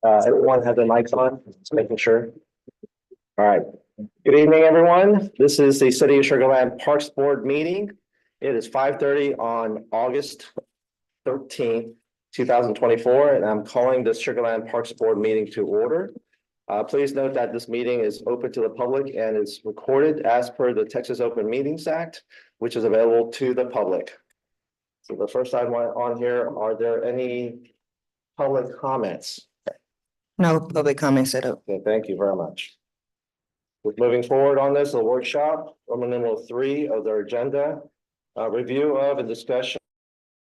Everyone has their mics on, just making sure. All right. Good evening, everyone. This is the City of Sugar Land Parks Board meeting. It is 5:30 on August 13th, 2024, and I'm calling the Sugar Land Parks Board meeting to order. Please note that this meeting is open to the public and is recorded as per the Texas Open Meetings Act, which is available to the public. So the first item on here, are there any public comments? No public comment set up. Okay, thank you very much. With moving forward on this, the workshop, Roman numeral 3 of their agenda, review of and discussion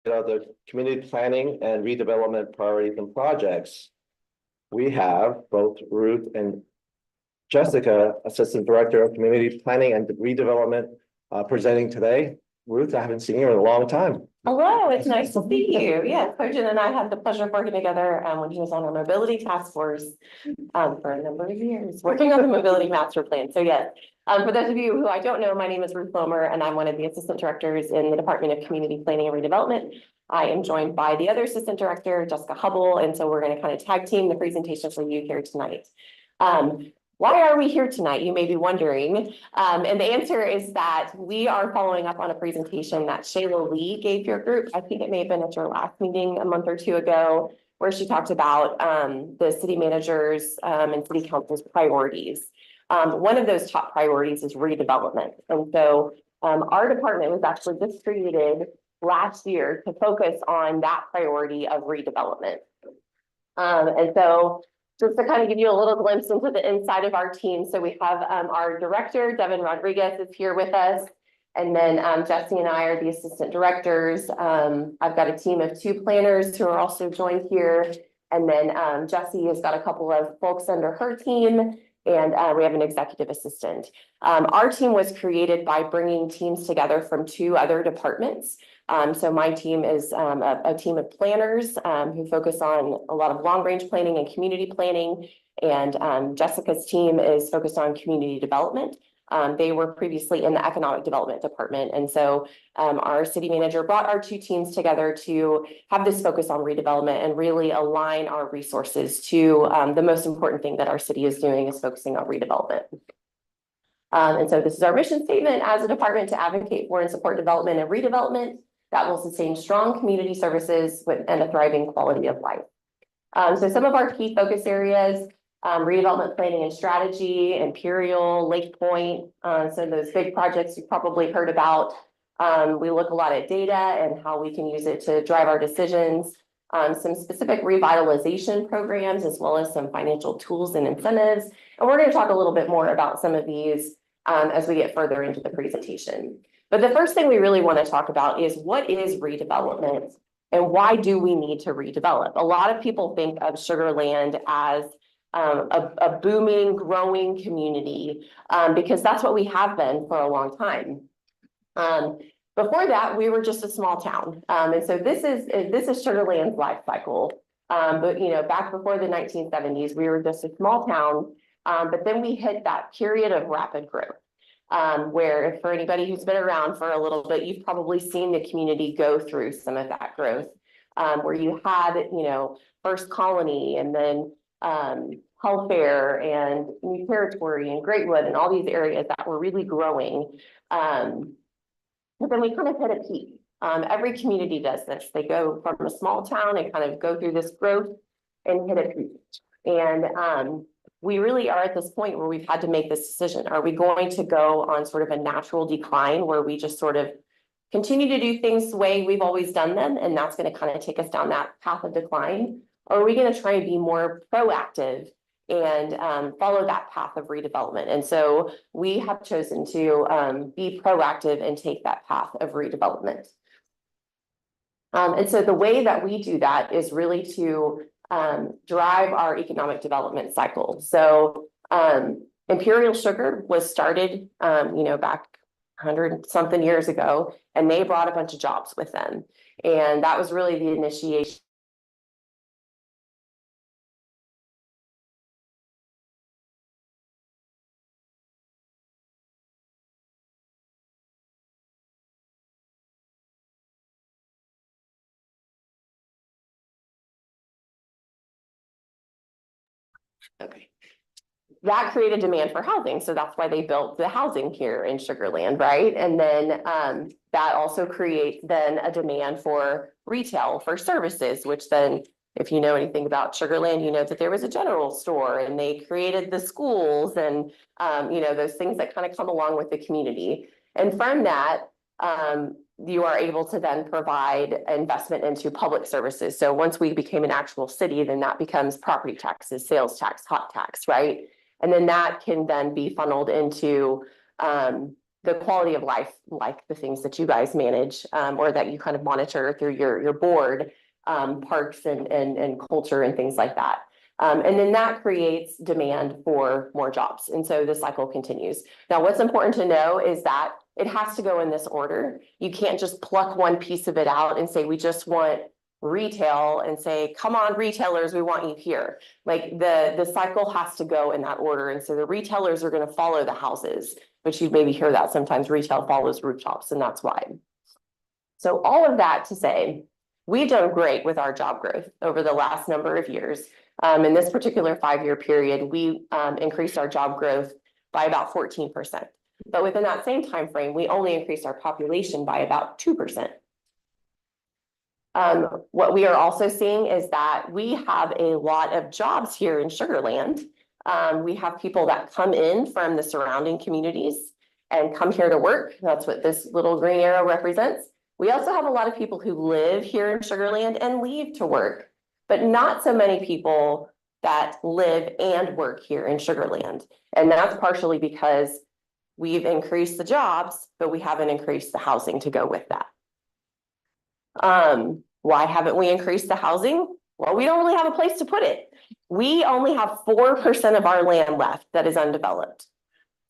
of the community planning and redevelopment priorities and projects. We have both Ruth and Jessica, Assistant Director of Community Planning and Redevelopment, presenting today. Ruth, I haven't seen you in a long time. Hello, it's nice to see you. Yes, Coach and I had the pleasure of working together when he was on our mobility task force for a number of years, working on the mobility master plan. So yes, for those of you who I don't know, my name is Ruth Lomer and I'm one of the assistant directors in the Department of Community Planning and Redevelopment. I am joined by the other assistant director, Jessica Hubble, and so we're going to kind of tag team the presentation for you here tonight. Why are we here tonight? You may be wondering. And the answer is that we are following up on a presentation that Shayla Lee gave your group. I think it may have been at your last meeting a month or two ago, where she talked about the city managers and city council's priorities. One of those top priorities is redevelopment. And so our department was actually just created last year to focus on that priority of redevelopment. And so just to kind of give you a little glimpse into the inside of our team. So we have our director, Devin Rodriguez, is here with us. And then Jesse and I are the assistant directors. I've got a team of 2 planners who are also joined here. And then Jesse has got a couple of folks under her team. And we have an executive assistant. Our team was created by bringing teams together from 2 other departments. So my team is a team of planners who focus on a lot of long-range planning and community planning. And Jessica's team is focused on community development. They were previously in the economic development department. And so our city manager brought our 2 teams together to have this focus on redevelopment and really align our resources to the most important thing that our city is doing is focusing on redevelopment. And so this is our mission statement as a department to advocate for and support development and redevelopment that will sustain strong community services and a thriving quality of life. So some of our key focus areas, redevelopment planning and strategy, Imperial, Lake Point, so those big projects you've probably heard about. We look a lot at data and how we can use it to drive our decisions, some specific revitalization programs, as well as some financial tools and incentives. And we're going to talk a little bit more about some of these as we get further into the presentation. But the first thing we really want to talk about is what is redevelopment and why do we need to redevelop? A lot of people think of Sugar Land as a booming, growing community because that's what we have been for a long time. Before that, we were just a small town. And so this is Sugar Land's life cycle. But back before the 1970s, we were just a small town. But then we hit that period of rapid growth. Where for anybody who's been around for a little bit, you've probably seen the community go through some of that growth, where you had, First Colony and then Hellfair and New Territory and Greatwood and all these areas that were really growing. But then we kind of hit a peak. Every community does this. They go from a small town and kind of go through this growth and hit a peak. And we really are at this point where we've had to make this decision. Are we going to go on sort of a natural decline where we just sort of continue to do things the way we've always done them, and that's going to kind of take us down that path of decline? Or are we going to try and be more proactive and follow that path of redevelopment? And so we have chosen to be proactive and take that path of redevelopment. And so the way that we do that is really to drive our economic development cycle. So Imperial Sugar was started, back 100-something years ago, and they brought a bunch of jobs with them. And that was really the initiation Okay. That created demand for housing, so that's why they built the housing here in Sugar Land, right? And then that also creates then a demand for retail, for services, which then, if you know anything about Sugar Land, you know that there was a general store and they created the schools and those things that kind of come along with the community. And from that, you are able to then provide investment into public services. So once we became an actual city, then that becomes property taxes, sales tax, hot tax, right? And then that can then be funneled into the quality of life, like the things that you guys manage or that you kind of monitor through your board, parks and culture and things like that. And then that creates demand for more jobs. And so the cycle continues. Now, what's important to know is that it has to go in this order. You can't just pluck one piece of it out and say, we just want retail and say, come on, retailers, we want you here. Like the cycle has to go in that order. And so the retailers are going to follow the houses, but you maybe hear that sometimes retail follows rooftops, and that's why. So all of that to say, we've done great with our job growth over the last number of years. In this particular 5-year period, we increased our job growth by about 14%. But within that same time frame, we only increased our population by about 2%. What we are also seeing is that we have a lot of jobs here in Sugar Land. We have people that come in from the surrounding communities and come here to work. That's what this little green arrow represents. We also have a lot of people who live here in Sugar Land and leave to work, but not so many people that live and work here in Sugar Land. And that's partially because we've increased the jobs, but we haven't increased the housing to go with that. Why haven't we increased the housing? Well, we don't really have a place to put it. We only have 4% of our land left that is undeveloped.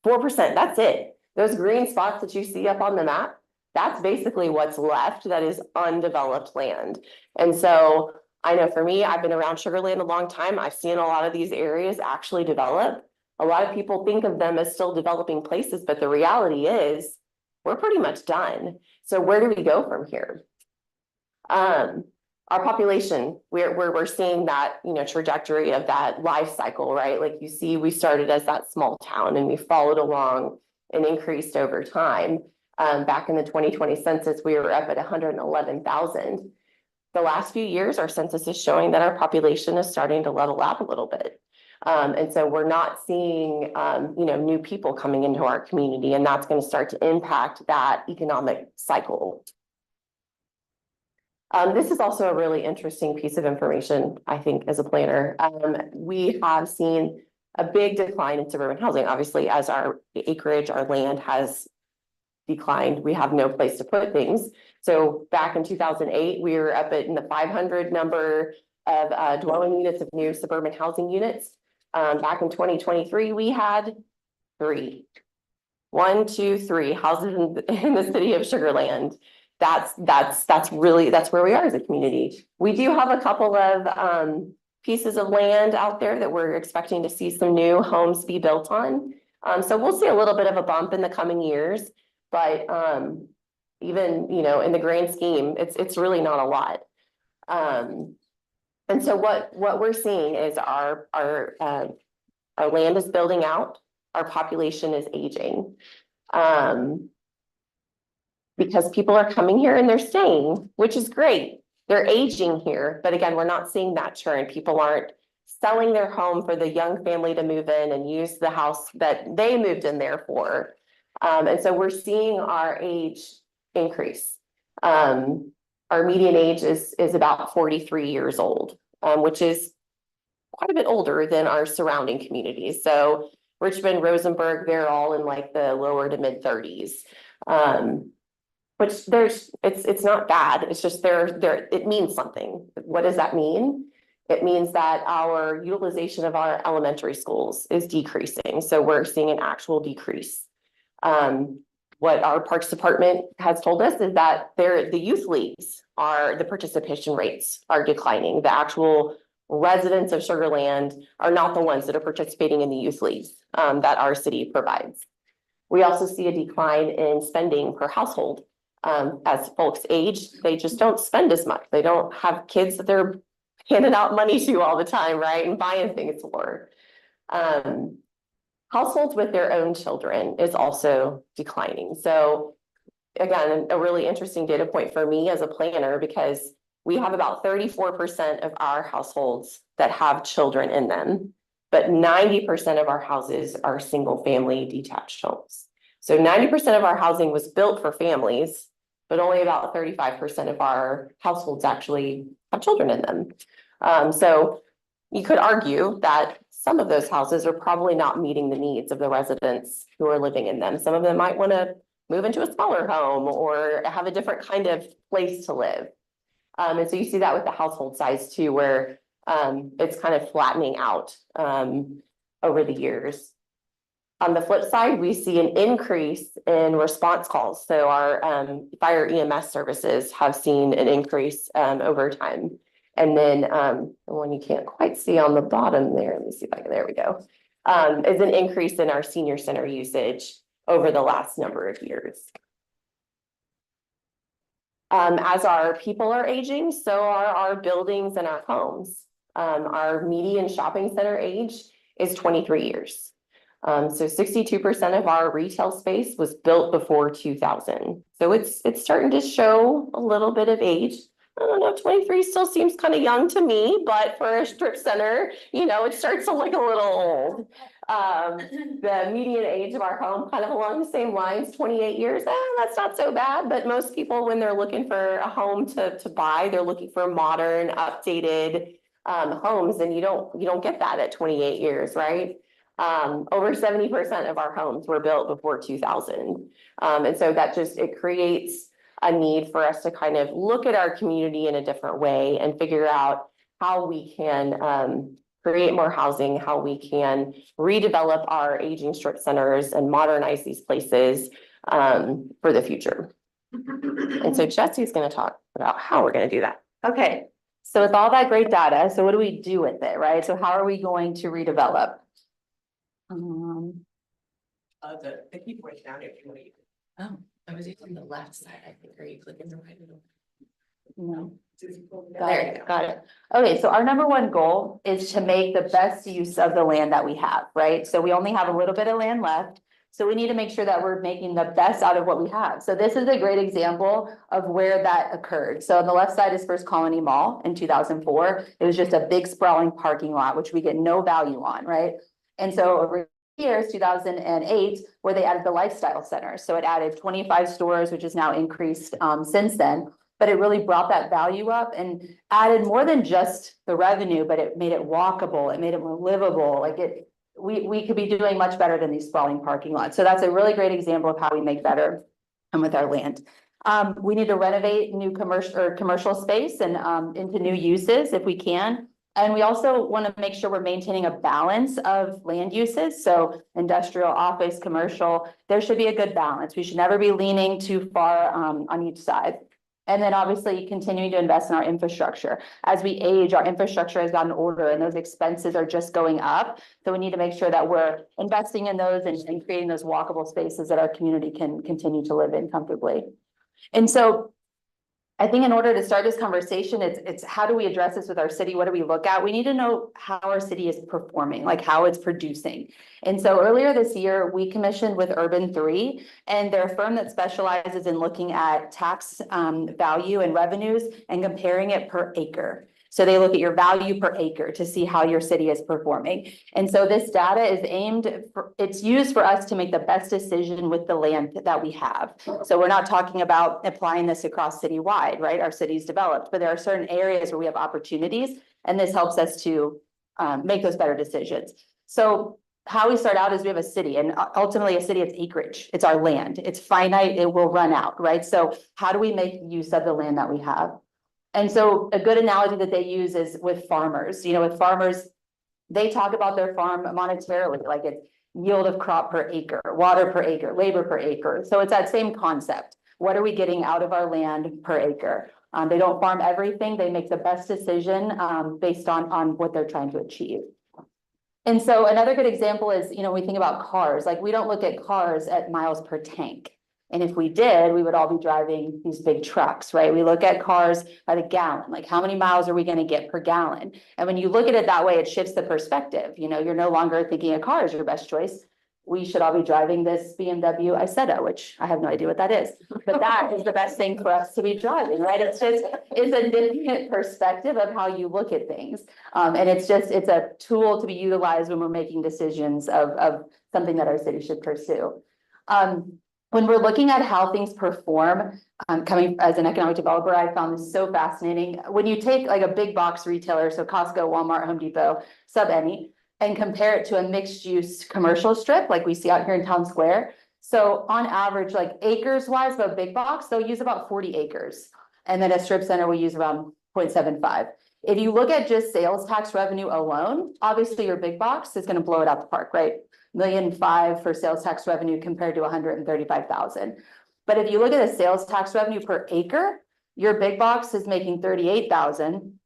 4%, that's it. Those green spots that you see up on the map, that's basically what's left that is undeveloped land. And so I know for me, I've been around Sugar Land a long time. I've seen a lot of these areas actually develop. A lot of people think of them as still developing places, but the reality is we're pretty much done. So where do we go from here? Our population, we're seeing that, trajectory of that life cycle, right? Like you see, we started as that small town and we followed along and increased over time. Back in the 2020 census, we were up at 111,000. The last few years, our census is showing that our population is starting to level out a little bit. And so we're not seeing, new people coming into our community, and that's going to start to impact that economic cycle. This is also a really interesting piece of information, I think, as a planner. We have seen a big decline in suburban housing. Obviously, as our acreage, our land has declined, we have no place to put things. So back in 2008, we were up in the 500 number of dwelling units of new suburban housing units. Back in 2023, we had 3 houses in the city of Sugar Land. That's where we are as a community. We do have a couple of pieces of land out there that we're expecting to see some new homes be built on. So we'll see a little bit of a bump in the coming years, but even, in the grand scheme, it's really not a lot. And so what we're seeing is our land is building out, our population is aging. Because people are coming here and they're staying, which is great. They're aging here, but again, we're not seeing that churn. People aren't selling their home for the young family to move in and use the house that they moved in there for. And so we're seeing our age increase. Our median age is about 43 years old, which is quite a bit older than our surrounding communities. So Richmond, Rosenberg, they're all in like the lower to mid 30s. Which it's not bad. It's just it means something. What does that mean? It means that our utilization of our elementary schools is decreasing. So we're seeing an actual decrease. What our Parks Department has told us is that the youth leagues the participation rates are declining. The actual residents of Sugar Land are not the ones that are participating in the youth leagues that our city provides. We also see a decline in spending per household. As folks age, they just don't spend as much. They don't have kids that they're handing out money to all the time, right? And buying things for. Households with their own children is also declining. So again, a really interesting data point for me as a planner, because we have about 34% of our households that have children in them, but 90% of our houses are single family detached homes. So 90% of our housing was built for families, but only about 35% of our households actually have children in them. So you could argue that some of those houses are probably not meeting the needs of the residents who are living in them. Some of them might want to move into a smaller home or have a different kind of place to live. And so you see that with the household size too, where it's kind of flattening out over the years. On the flip side, we see an increase in response calls. So our fire EMS services have seen an increase over time. And then the one you can't quite see on the bottom there, let me see if I can, there we go, is an increase in our senior center usage over the last number of years. As our people are aging, so are our buildings and our homes. Our median shopping center age is 23 years. So 62% of our retail space was built before 2000. So it's starting to show a little bit of age. I don't know, 23 still seems kind of young to me, but for a strip center, you know, it starts to look a little old. The median age of our home, kind of along the same lines, 28 years, that's not so bad. But most people, when they're looking for a home to buy, they're looking for modern, updated homes, and you don't get that at 28 years, right? Over 70% of our homes were built before 2000. And so that just, it creates a need for us to kind of look at our community in a different way and figure out how we can create more housing, how we can redevelop our aging strip centers and modernize these places for the future. And so Jesse's going to talk about how we're going to do that. Okay, so with all that great data, so what do we do with it, right? So how are we going to redevelop? The keyboard's down if you want to use it. Oh, I was using the left side, I think, or you clicking the right middle? no. There you go. Got it. Okay, so our number one goal is to make the best use of the land that we have, right? So we only have a little bit of land left. So we need to make sure that we're making the best out of what we have. So this is a great example of where that occurred. So on the left side is First Colony Mall in 2004. It was just a big sprawling parking lot, which we get no value on, right? And so over years, 2008, where they added the lifestyle center. So it added 25 stores, which is now increased since then. But it really brought that value up and added more than just the revenue, but it made it walkable. It made it more livable. Like we could be doing much better than these sprawling parking lots. So that's a really great example of how we make better with our land. We need to renovate new commercial space and into new uses if we can. And we also want to make sure we're maintaining a balance of land uses. So industrial, office, commercial, there should be a good balance. We should never be leaning too far on each side. And then obviously continuing to invest in our infrastructure. As we age, our infrastructure has gotten older and those expenses are just going up. So we need to make sure that we're investing in those and creating those walkable spaces that our community can continue to live in comfortably. And so I think in order to start this conversation, it's how do we address this with our city? What do we look at? We need to know how our city is performing, like how it's producing. And so earlier this year, we commissioned with Urban 3, and they're a firm that specializes in looking at tax value and revenues and comparing it per acre. So they look at your value per acre to see how your city is performing. And so this data is it's used for us to make the best decision with the land that we have. So we're not talking about applying this across citywide, right? Our city's developed, but there are certain areas where we have opportunities, and this helps us to make those better decisions. So how we start out is we have a city, and ultimately a city, it's acreage. It's our land. It's finite. It will run out, right? So how do we make use of the land that we have? And so a good analogy that they use is with farmers. You know, with farmers, they talk about their farm monetarily, like it's yield of crop per acre, water per acre, labor per acre. So it's that same concept. What are we getting out of our land per acre? They don't farm everything. They make the best decision based on what they're trying to achieve. And so another good example is, you know, we think about cars, like we don't look at cars at miles per tank. And if we did, we would all be driving these big trucks, right? We look at cars by the gallon, like how many miles are we gonna get per gallon? And when you look at it that way, it shifts the perspective. You know, you're no longer thinking a car is your best choice. We should all be driving this BMW Isetta, which I have no idea what that is, but that is the best thing for us to be driving, right? It's a different perspective of how you look at things. And it's a tool to be utilized when we're making decisions of something that our city should pursue. When we're looking at how things perform, coming as an economic developer, I found this so fascinating. When you take like a big box retailer, so Costco, Walmart, Home Depot, any, and compare it to a mixed use commercial strip like we see out here in Town Square. So on average, like acres wise, of a big box, they'll use about 40 acres. And then a strip center will use around 0.75. If you look at just sales tax revenue alone, obviously your big box is going to blow it out the park, right? $1.5 million for sales tax revenue compared to 135,000. But if you look at the sales tax revenue per acre, your big box is making 38,000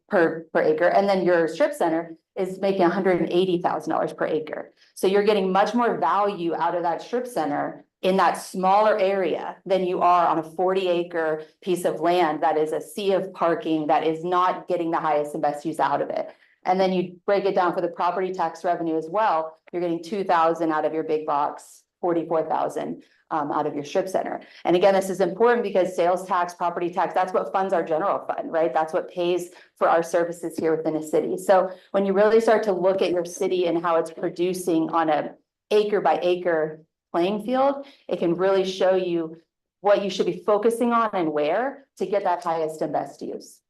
per acre, and then your strip center is making $180,000 per acre. So you're getting much more value out of that strip center in that smaller area than you are on a 40-acre piece of land that is a sea of parking that is not getting the highest and best use out of it. And then you break it down for the property tax revenue as well. You're getting 2,000 out of your big box, 44,000 out of your strip center. And again, this is important because sales tax, property tax, that's what funds our general fund, right? That's what pays for our services here within a city. So when you really start to look at your city and how it's producing on a acre by acre playing field, it can really show you what you should be focusing on and where to get that highest and best use.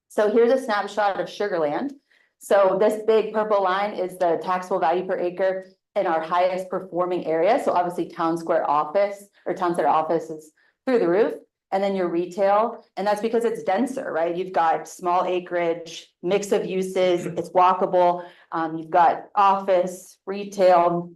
So here's a snapshot of Sugarland. So this big purple line is the taxable value per acre in our highest performing area. So obviously Town Square office or Town Center office is through the roof. And then your retail, and that's because it's denser, right? You've got small acreage, mix of uses, it's walkable. You've got office, retail,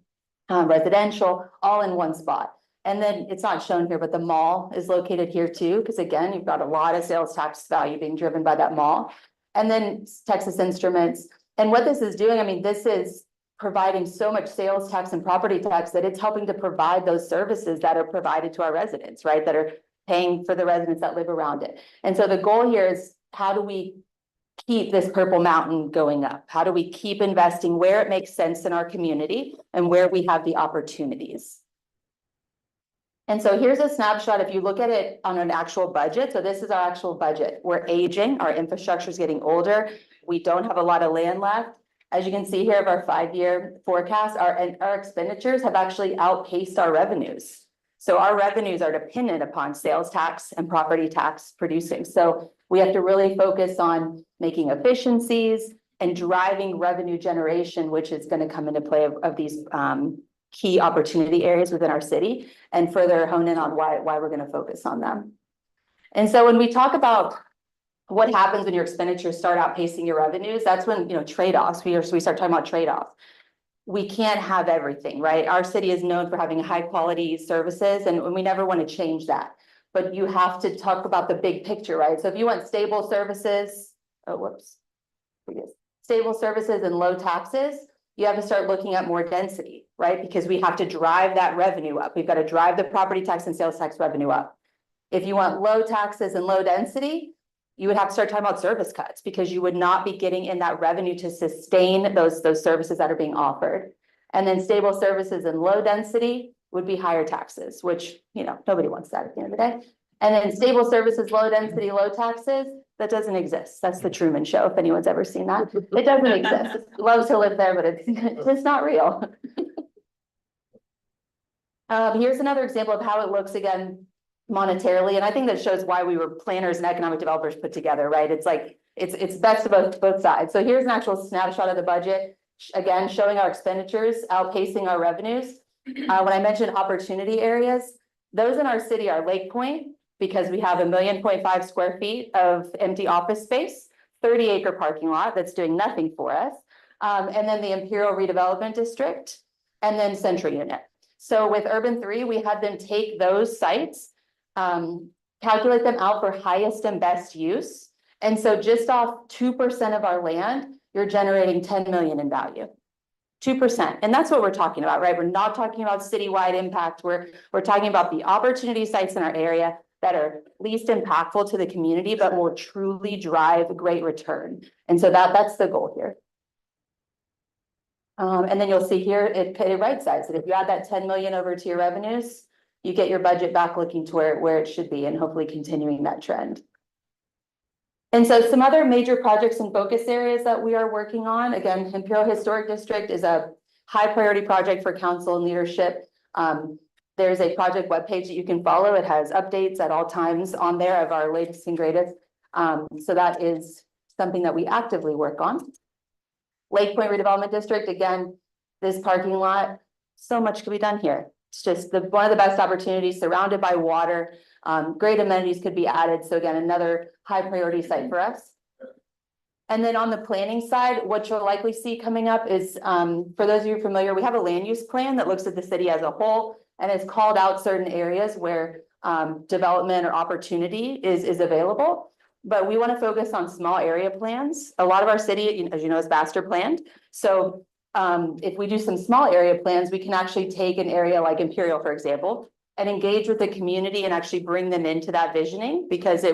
residential, all in one spot. And then it's not shown here, but the mall is located here too, because again, you've got a lot of sales tax value being driven by that mall. And then Texas Instruments. And what this is doing, I mean, this is providing so much sales tax and property tax that it's helping to provide those services that are provided to our residents, right? That are paying for the residents that live around it. And so the goal here is, how do we keep this purple mountain going up? How do we keep investing where it makes sense in our community and where we have the opportunities? And so here's a snapshot. If you look at it on an actual budget, so this is our actual budget. We're aging, our infrastructure is getting older. We don't have a lot of land left. As you can see here of our 5-year forecast, our expenditures have actually outpaced our revenues. So our revenues are dependent upon sales tax and property tax producing. So we have to really focus on making efficiencies and driving revenue generation, which is going to come into play of these key opportunity areas within our city, and further hone in on why we're going to focus on them. And so when we talk about what happens when your expenditures start outpacing your revenues, that's when, you know, trade-offs, we start talking about trade-offs. We can't have everything, right? Our city is known for having high quality services, and we never want to change that. But you have to talk about the big picture, right? So if you want stable services, stable services and low taxes, you have to start looking at more density, right? Because we have to drive that revenue up. We've got to drive the property tax and sales tax revenue up. If you want low taxes and low density, you would have to start talking about service cuts, because you would not be getting in that revenue to sustain those services that are being offered. And then stable services and low density would be higher taxes, which, you know, nobody wants that at the end of the day. And then stable services, low density, low taxes, that doesn't exist. That's the Truman Show, if anyone's ever seen that. It doesn't exist. Love to live there, but it's just not real. Here's another example of how it looks again monetarily, and I think that shows why we were planners and economic developers put together, right? It's like it's best of both sides. So here's an actual snapshot of the budget, again showing our expenditures outpacing our revenues. When I mentioned opportunity areas, those in our city are Lake Point, because we have 1.5 million square feet of empty office space, 30-acre parking lot that's doing nothing for us, and then the Imperial Redevelopment District, and then Central Unit. So with Urban 3, we had them take those sites, calculate them out for highest and best use. And so just off 2% of our land, you're generating 10 million in value. 2%. And that's what we're talking about, right? We're not talking about citywide impact. We're talking about the opportunity sites in our area that are least impactful to the community, but will truly drive a great return. And so that's the goal here. And then you'll see here, it right sizes it. If you add that 10 million over to your revenues, you get your budget back looking to where it should be and hopefully continuing that trend. And so some other major projects and focus areas that we are working on, again, Imperial Historic District is a high priority project for council and leadership. There's a project webpage that you can follow. It has updates at all times on there of our latest and greatest. So that is something that we actively work on. Lake Point Redevelopment District, again, this parking lot, so much could be done here. It's just one of the best opportunities, surrounded by water. Great amenities could be added. So again, another high priority site for us. And then on the planning side, what you'll likely see coming up is, for those of you familiar, we have a land use plan that looks at the city as a whole and has called out certain areas where development or opportunity is available. But we want to focus on small area plans. A lot of our city, as you know, is master planned. So if we do some small area plans, we can actually take an area like Imperial, for example, and engage with the community and actually bring them into that visioning, because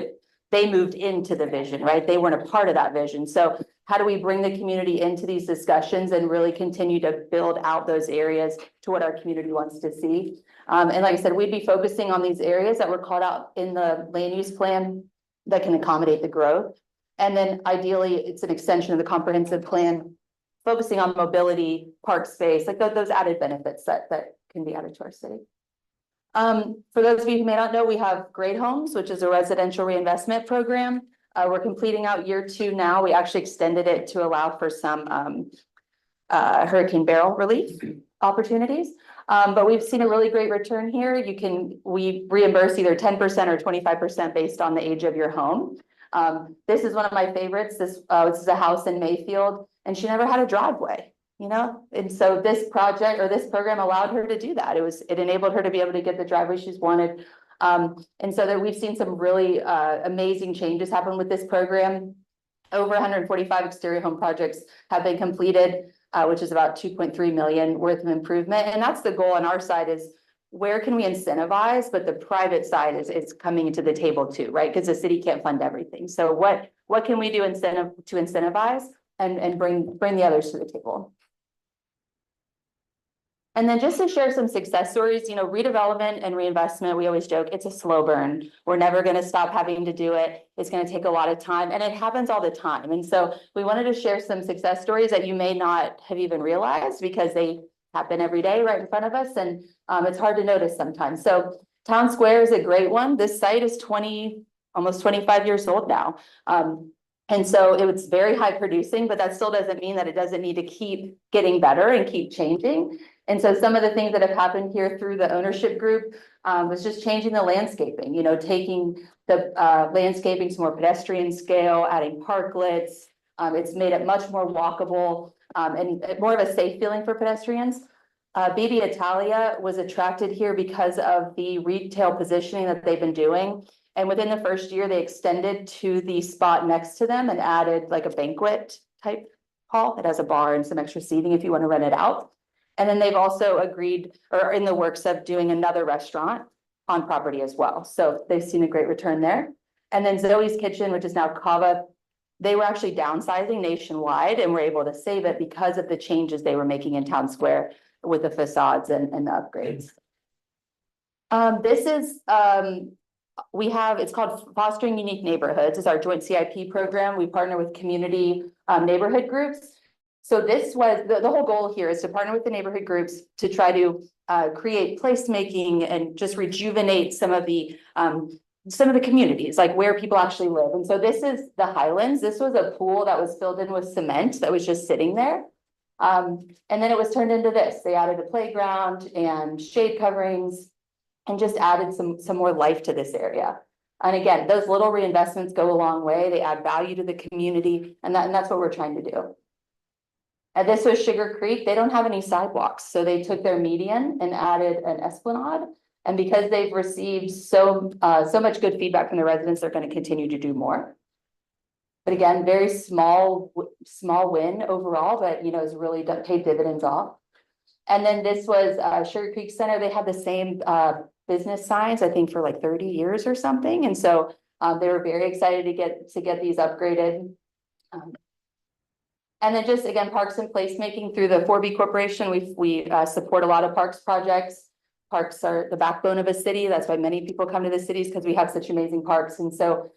they moved into the vision, right? They weren't a part of that vision. So how do we bring the community into these discussions and really continue to build out those areas to what our community wants to see? And like I said, we'd be focusing on these areas that were called out in the land use plan that can accommodate the growth. And then ideally, it's an extension of the comprehensive plan, focusing on mobility, park space, like those added benefits that can be added to our city. For those of you who may not know, we have Great Homes, which is a residential reinvestment program. We're completing out year 2 now. We actually extended it to allow for some Hurricane Beryl relief opportunities. But we've seen a really great return here. We reimburse either 10% or 25% based on the age of your home. This is one of my favorites. This is a house in Mayfield, and she never had a driveway, you know? And so this project or this program allowed her to do that. It enabled her to be able to get the driveway she's wanted. And so that we've seen some really amazing changes happen with this program. Over 145 exterior home projects have been completed, which is about 2.3 million worth of improvement. And that's the goal on our side, is where can we incentivize, but the private side is coming to the table too, right? Because the city can't fund everything. So what can we do to incentivize and bring the others to the table? And then just to share some success stories, you know, redevelopment and reinvestment, we always joke, it's a slow burn. We're never going to stop having to do it. It's going to take a lot of time, and it happens all the time. And so we wanted to share some success stories that you may not have even realized, because they happen every day right in front of us. And it's hard to notice sometimes. So Town Square is a great one. This site is almost 25 years old now. And so it was very high producing, but that still doesn't mean that it doesn't need to keep getting better and keep changing. And so some of the things that have happened here through the ownership group was just changing the landscaping, you know, taking the landscaping to more pedestrian scale, adding parklets. It's made it much more walkable and more of a safe feeling for pedestrians. BB Italia was attracted here because of the retail positioning that they've been doing. And within the first year, they extended to the spot next to them and added like a banquet type hall. It has a bar and some extra seating if you want to rent it out. And then they've also agreed, or in the works of doing another restaurant on property as well. So they've seen a great return there. And then Zoe's Kitchen, which is now Kava, they were actually downsizing nationwide and were able to save it because of the changes they were making in Town Square with the facades and the upgrades. This is, it's called Fostering Unique Neighborhoods. It's our joint CIP program. We partner with community neighborhood groups. So this was, the whole goal here is to partner with the neighborhood groups to try to create placemaking and just rejuvenate some of the communities, like where people actually live. And so this is the Highlands. This was a pool that was filled in with cement that was just sitting there. And then it was turned into this. They added a playground and shade coverings and just added some more life to this area. And again, those little reinvestments go a long way. They add value to the community, and that's what we're trying to do. And this was Sugar Creek. They don't have any sidewalks. So they took their median and added an esplanade. And because they've received so much good feedback from the residents, they're going to continue to do more. But again, very small win overall, but you know, it's really paid dividends off. And then this was Sugar Creek Center. They had the same business signs, I think, for like 30 years or something. And so they were very excited to get these upgraded. And then just again, parks and placemaking through the 4B Corporation. We support a lot of parks projects. Parks are the backbone of a city. That's why many people come to the cities, because we have such amazing parks. And so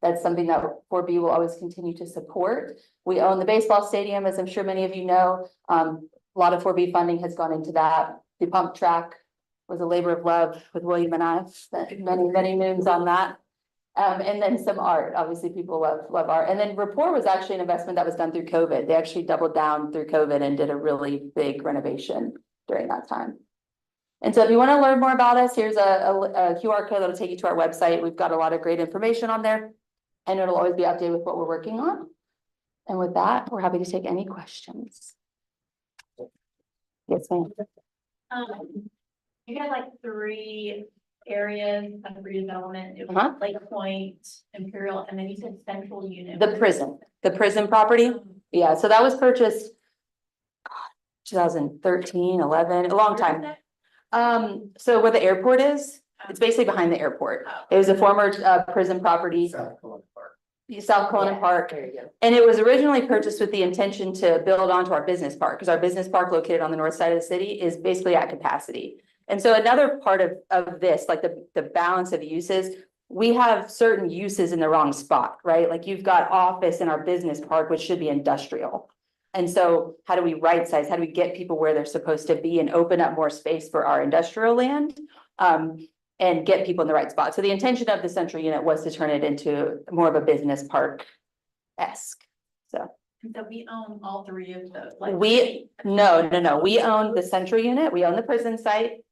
that's something that 4B will always continue to support. We own the baseball stadium, as I'm sure many of you know. A lot of 4B funding has gone into that. The pump track was a labor of love with William and I. Spent many moons on that. And then some art. Obviously, people love art. And then Rapport was actually an investment that was done through COVID. They actually doubled down through COVID and did a really big renovation during that time. And so if you want to learn more about us, here's a QR code that'll take you to our website. We've got a lot of great information on there, and it'll always be updated with what we're working on. And with that, we're happy to take any questions. Yes, ma'am. You had like 3 areas of redevelopment. It was Lake Point, Imperial, and then you said Central Unit. The prison property. Yeah, so that was purchased 2013, 11, a long time. So where the airport is, it's basically behind the airport. It was a former prison property. South Cullinan Park. And it was originally purchased with the intention to build onto our business park, because our business park located on the north side of the city is basically at capacity. And so another part of this, like the balance of uses, we have certain uses in the wrong spot, right? Like you've got office in our business park, which should be industrial. And so how do we right size? How do we get people where they're supposed to be and open up more space for our industrial land? And get people in the right spot. So the intention of the central unit was to turn it into more of a business park-esque. So we own all 3 of those. no. We own the central unit. We own the prison site.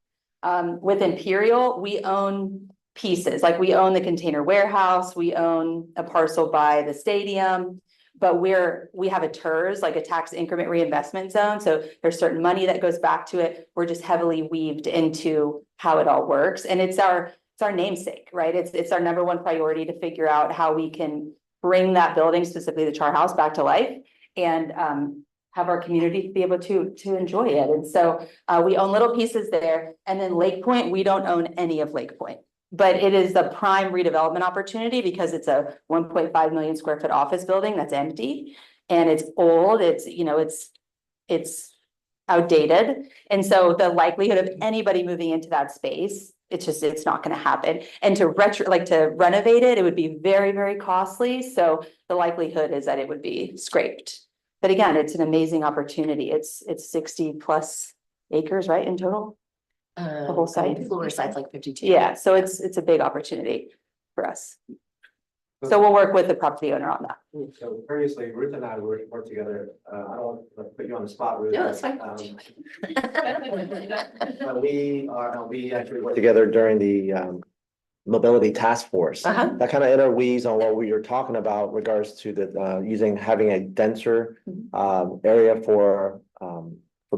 With Imperial, we own pieces. Like we own the container warehouse. We own a parcel by the stadium. But we have a TERS, like a tax increment reinvestment zone. So there's certain money that goes back to it. We're just heavily weaved into how it all works. And it's our namesake, right? It's our number one priority to figure out how we can bring that building, specifically the Char House, back to life and have our community be able to enjoy it. And so we own little pieces there. And then Lake Point, we don't own any of Lake Point. But it is the prime redevelopment opportunity because it's a 1.5 million square foot office building that's empty and it's old. It's outdated. And so the likelihood of anybody moving into that space, it's not going to happen. And to renovate it, it would be very, very costly. So the likelihood is that it would be scraped. But again, it's an amazing opportunity. It's 60 plus acres, right, in total? The whole site. Floor side's like 52. Yeah, so it's a big opportunity for us. So we'll work with the property owner on that. So previously, Ruth and I worked together. I don't want to put you on the spot, Ruth. No, that's fine. But we actually worked together during the mobility task force. That kind of interweaves on what we were talking about regards to the having a denser area for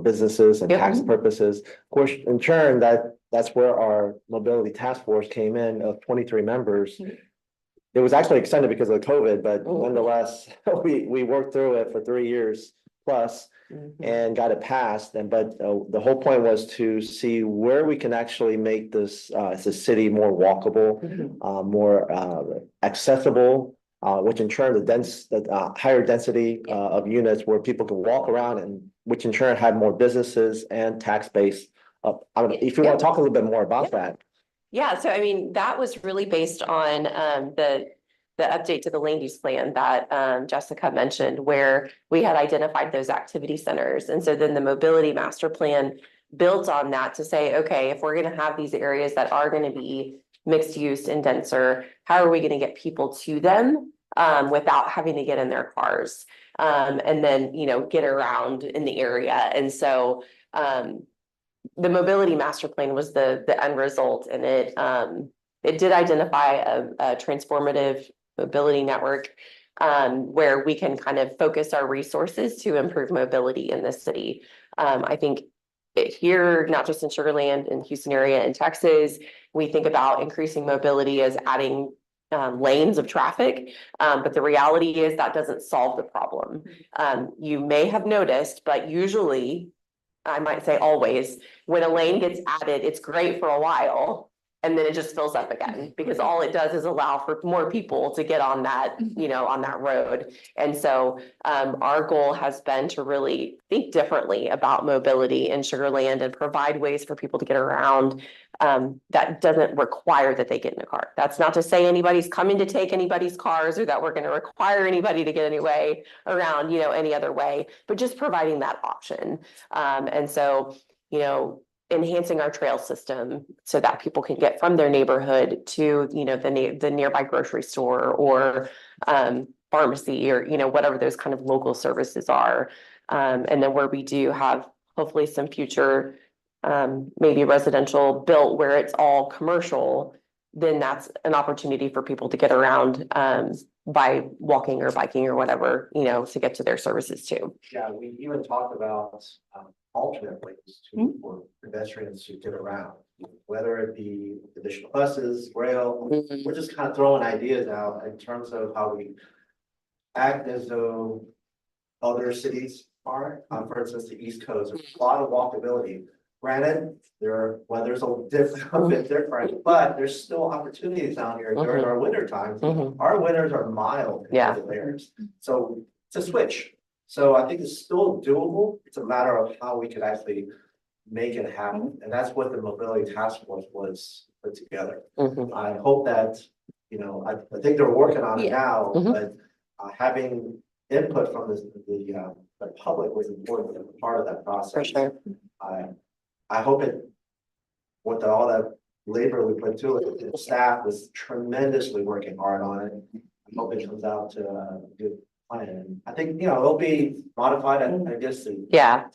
businesses and tax purposes. Of course, in turn, that's where our mobility task force came in of 23 members. It was actually extended because of COVID, but nonetheless, we worked through it for 3 years plus and got it passed. But the whole point was to see where we can actually make this the city more walkable, more accessible, which in turn the higher density of units where people can walk around, and which in turn have more businesses and tax base. If you want to talk a little bit more about that. Yeah, so I mean, that was really based on the update to the land use plan that Jessica mentioned, where we had identified those activity centers. And so then the mobility master plan built on that to say, okay, if we're going to have these areas that are going to be mixed use and denser, how are we going to get people to them without having to get in their cars and then, get around in the area. And so the mobility master plan was the end result, and it did identify a transformative mobility network where we can kind of focus our resources to improve mobility in the city. I think here, not just in Sugar Land, in Houston area, in Texas, we think about increasing mobility as adding lanes of traffic. But the reality is that doesn't solve the problem. You may have noticed, but usually, I might say always, when a lane gets added, it's great for a while. And then it just fills up again, because all it does is allow for more people to get on that, on that road. And so our goal has been to really think differently about mobility in Sugar Land and provide ways for people to get around that doesn't require that they get in a car. That's not to say anybody's coming to take anybody's cars, or that we're going to require anybody to get any way around, any other way, but just providing that option. And so, enhancing our trail system so that people can get from their neighborhood to, the nearby grocery store or pharmacy, or, whatever those kind of local services are. And then where we do have hopefully some future maybe residential built where it's all commercial, then that's an opportunity for people to get around by walking or biking or whatever, to get to their services too. Yeah, we even talked about alternate ways to, for pedestrians to get around, whether it be additional buses, rail. We're just kind of throwing ideas out in terms of how we act as though other cities are. For instance, the East Coast, there's a lot of walkability. Granted, weather's a bit different, but there's still opportunities down here during our winter times. Our winters are mild compared to theirs. So it's a switch. So I think it's still doable. It's a matter of how we could actually make it happen. And that's what the mobility task force was put together. I hope that, I think they're working on it now, but having input from the public was important part of that process. For sure. I hope with all that labor we put to it, the staff was tremendously working hard on it. I hope it comes out to a good plan. I think, it'll be modified, I guess, as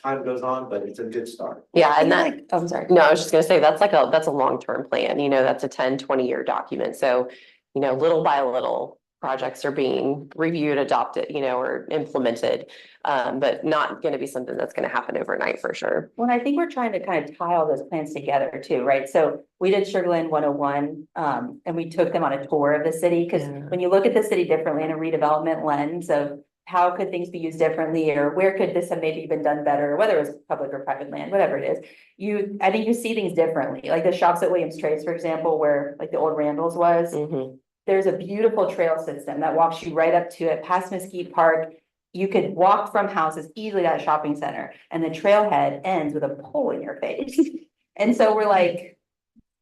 time goes on, but it's a good start. Yeah, and I'm sorry. No, I was just gonna say, that's a long-term plan, that's a 10-20 year document. So, little by little, projects are being reviewed, adopted, or implemented. But not gonna be something that's gonna happen overnight for sure. Well, I think we're trying to kind of tie all those plans together too, right? So we did Sugar Land 101, and we took them on a tour of the city, because when you look at the city differently in a redevelopment lens of how could things be used differently, or where could this have maybe been done better, whether it was public or private land, whatever it is, I think you see things differently. Like the shops at Williams Trace, for example, where like the old Randall's was, there's a beautiful trail system that walks you right up to it, past Mesquite Park. You could walk from houses easily to that shopping center, and the trailhead ends with a pole in your face. And so we're like,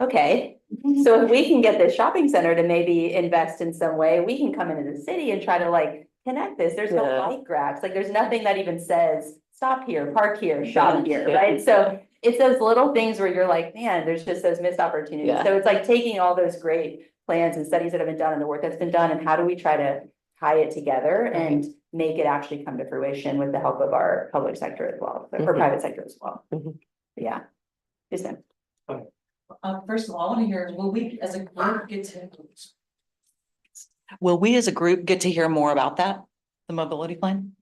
okay, so if we can get this shopping center to maybe invest in some way, we can come into the city and try to connect this. There's no bike racks, there's nothing that even says stop here, park here, shop here, right? So it's those little things where you're like, man, there's just those missed opportunities. So it's like taking all those great plans and studies that have been done and the work that's been done, and how do we try to tie it together and make it actually come to fruition with the help of our public sector as well, or private sector as well. Yeah. Just them. First of all, I want to hear, will we as a group get to hear more about that, the mobility plan?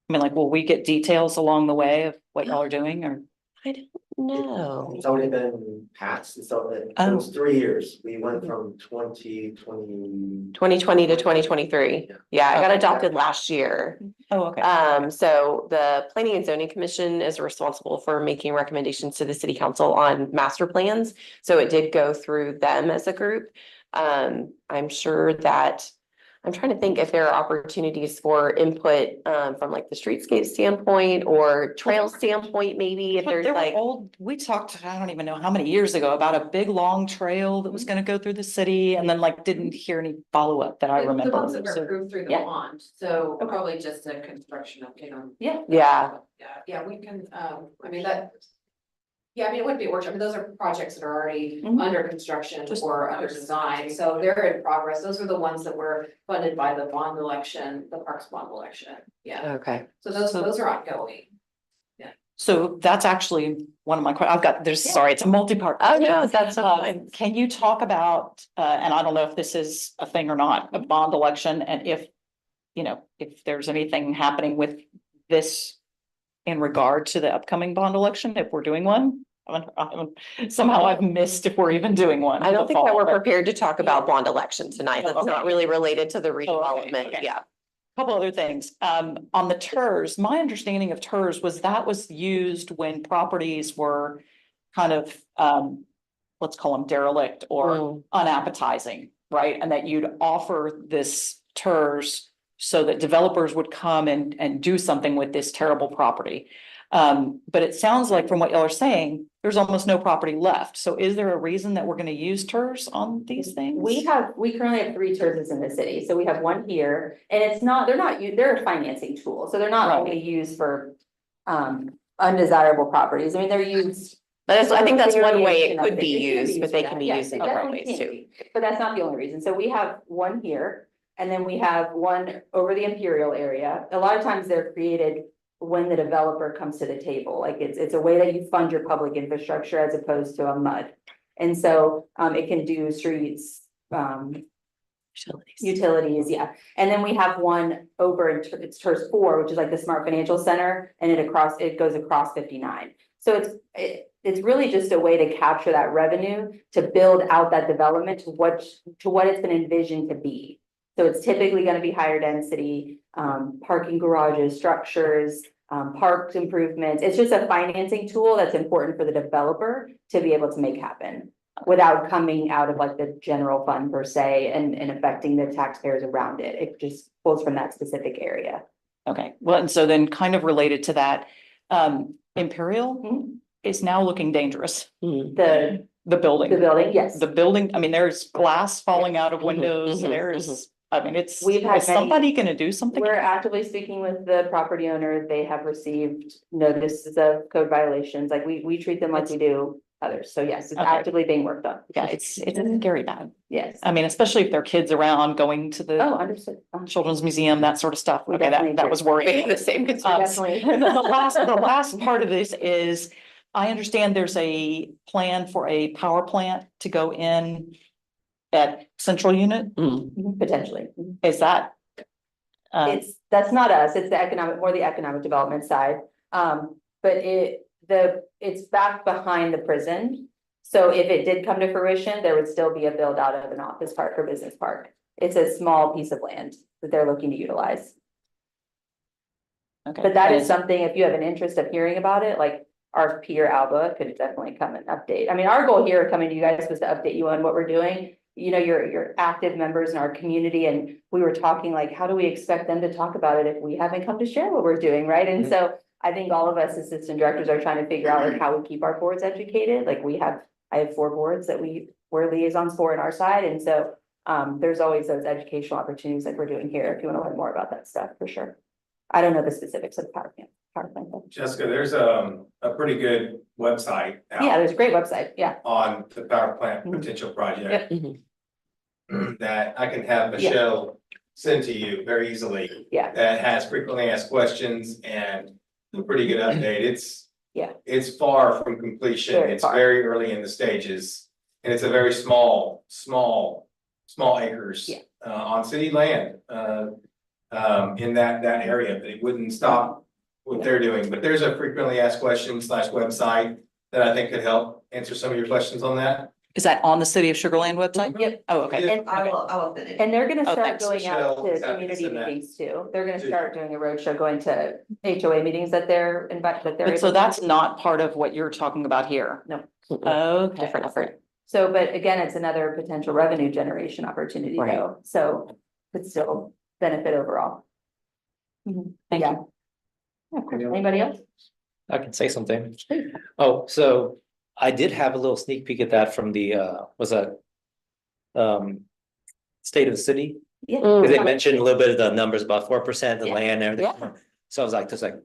I mean, will we get details along the way of what y'all are doing, or? I don't know. It's already been passed. So it was 3 years. We went from 2020 to 2023. Yeah, I got adopted last year. Oh, okay. So the Planning and Zoning Commission is responsible for making recommendations to the city council on master plans. So it did go through them as a group. I'm sure that I'm trying to think if there are opportunities for input from the streetscape standpoint or trail standpoint, maybe if there's we talked, I don't even know how many years ago, about a big long trail that was gonna go through the city, and then didn't hear any follow-up that I remember. The ones that were approved through the bond, so Okay. probably just a construction update on. Yeah. Yeah, we can, I mean, it wouldn't be a workshop, those are projects that are already under construction or under design, so they're in progress. Those are the ones that were funded by the bond election, the Parks bond election, yeah. Okay. So those are ongoing. So that's actually one of my questions. Sorry, it's a multi-part. Oh, no, that's fine. Can you talk about, and I don't know if this is a thing or not, a bond election, and if there's anything happening with this in regard to the upcoming bond election, if we're doing one, Somehow I've missed if we're even doing one. I don't think that fall, we're but- prepared to talk about bond election tonight. That's not Okay. really related to the okay, redevelopment. okay. Yeah. Couple other things, on the TERS, my understanding of TERS was that was used when properties were kind of, let's call them derelict or unappetizing, right? And that you'd offer this TERS so that developers would come and do something with this terrible property. But it sounds like from what y'all are saying, there's almost no property left. So is there a reason that we're gonna use TERS on these things? We currently have 3 TERSs in the city, so we have one here, and they're a financing tool, so they're not Right. only used for. Undesirable properties, I mean, they're used. I think that's one way it variation of could be It can used, but they for can that. be Yes, used in it other definitely ways can too. be. But that's not the only reason, so we have one here, and then we have one over the Imperial area, a lot of times they're created. When the developer comes to the table, like it's a way that you fund your public infrastructure as opposed to a MUD. And so, it can do streets, utilities, yeah. And then we have one over in it's TERS 4, which is like the Smart Financial Center, and it goes across 59. So it's really just a way to capture that revenue to build out that development to what it's been envisioned to be. So it's typically going to be higher density, parking garages, structures, parks improvements. It's just a financing tool that's important for the developer to be able to make happen without coming out of like the general fund per se and affecting the taxpayers around it. It just pulls from that specific area. Okay, well, and so then kind of related to that, Imperial Mhm. is now looking dangerous. The The building. building, yes. The building, I mean, there's glass falling out of Mhm, windows, mhm, there's, I mean, We've had is somebody gonna do something? We're actively speaking with the property owner. They have received notices of code violations. Like we treat them like we do others. So yes, it's Okay. actively being worked on. Yeah, it's scary bad. Yes. I mean, especially if there are kids around going to Oh, the understood. children's museum, that sort of stuff. We Okay, definitely that was We worrying. have the same concern. Definitely. The last part of this is, I understand there's a plan for a power plant to go in at central unit. Potentially. Is that? That's not us. It's more the economic development side. But it's back behind the prison. So if it did come to fruition, there would still be a build out of an office park or business park. It's a small piece of land that they're looking to utilize. Okay. But that and is something, if you have an interest of hearing about it, like our peer Alba could definitely come and update. I mean, our goal here coming to you guys was to update you on what we're doing. You know, you're active members in our community, and we were talking like, how do we expect them to talk about it if we haven't come to share what we're doing, right? And so I think all of us assistant directors are trying to figure out like how we keep our boards educated. Like I have 4 boards that we're liaisons for on our side, and so there's always those educational opportunities like we're doing here if you want to learn more about that stuff, for sure. I don't know the specifics of the power plant though. Jessica, there's a pretty good website Yeah, out there's a great website, yeah. on the power plant Mhm. potential project Mhm. that I can have Michelle send to you very easily. Yeah. That has frequently asked questions and a pretty good update. Yeah. It's far from completion. Very It's far. very early in the stages. And it's a very small acres. Yeah. On city land, in that area, but it wouldn't stop what they're doing. But there's a frequently asked questions / website that I think could help answer some of your questions on that. Is that on the City of Sugar Land website? Yep. Oh, okay. Yeah. And I will finish. And they're gonna Oh, start thanks, going out Michelle. to Happy to community send that. meetings too. They're gonna Too. start doing a roadshow, going to HOA meetings that they're invited, But so that's not part of what you're talking about here? No. Okay. Different effort. So, but again, it's another potential revenue generation opportunity Right. though, so could still benefit overall. Thank Yeah. you. Yeah, of course. Anybody else? I can say something. Oh, so I did have a little sneak peek at that from the, was that? State of the city, Yeah. because they mentioned a little bit of the numbers about 4%, the Yeah. land and everything. So I was like, just like.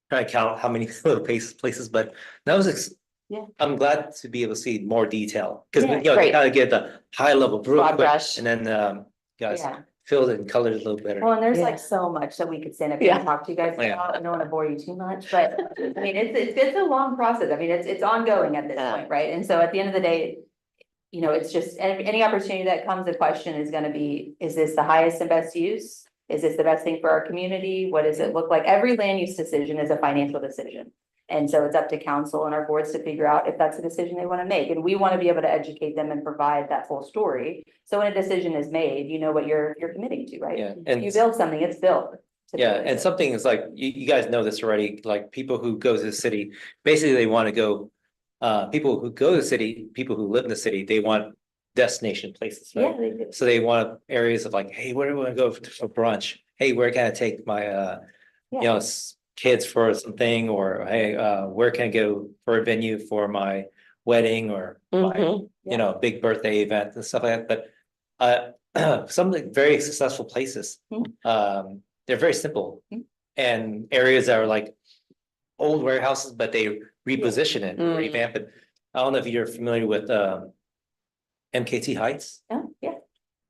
Trying to count how many little places, but that was. Yeah. I'm glad to be able to see more detail, because Yeah, you know, great. kind of get the high level real Broad quick, brush. and then guys Yeah. filled it and colored it a little better. Well, and there's Yeah. like so much that we could stand up here and Yeah. talk to you guys Yeah. about. I don't wanna bore you too much, but I mean, it's a long process. I mean, it's ongoing at this Yeah. point, right? And so at the end of the day, you know, it's just, any opportunity that comes, the question is gonna be, is this the highest and best use? Is this the best thing for our community? What does it look like? Every land use decision is a financial decision. And so it's up to council and our boards to figure out if that's a decision they want to make. And we want to be able to educate them and provide that full story. So when a decision is made, you know what you're committing to, right? Yeah, If you build something, it's built. Yeah, and something is like, you guys know this already, like people who go to the city, basically they want to go. People who go to the city, people who live in the city, they want destination places, Yeah, right? they do. So they want areas of like, hey, where do I want to go for brunch? Hey, where can I take my kids for something? Or hey, where can I go for a venue for my wedding or my, big birthday event and stuff like that. But some of the very successful places, they're very simple. And areas that are like old warehouses, but they reposition it, revamp it. I don't know if you're familiar with MKT Heights. Oh, yeah.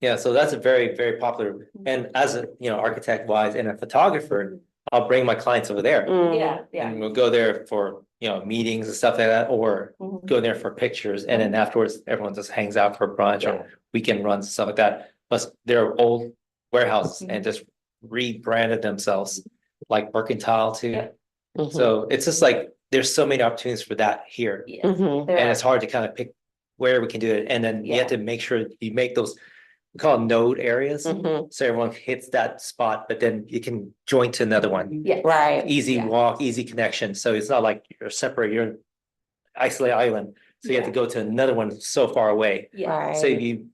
Yeah, so that's a very, very popular, and as a, architect wise and a photographer, I'll bring my clients over there. Yeah, yeah. And we'll go there for, meetings and stuff like that, or go there for pictures, and then afterwards, everyone just hangs out for brunch or weekend runs and stuff like that. Plus, they're old warehouses and just rebranded themselves like Mercantile too. So it's just like, there's so many opportunities for that here. Yes, And it's hard to kind of pick where we can do it. And then you have to make sure you make those, we call them node areas. So everyone hits that spot, but then you can join to another one. Yeah. Right. Easy walk, easy connection. So it's not like you're separate, you're an isolated island. So you have to go to another one so far away. Yeah. So we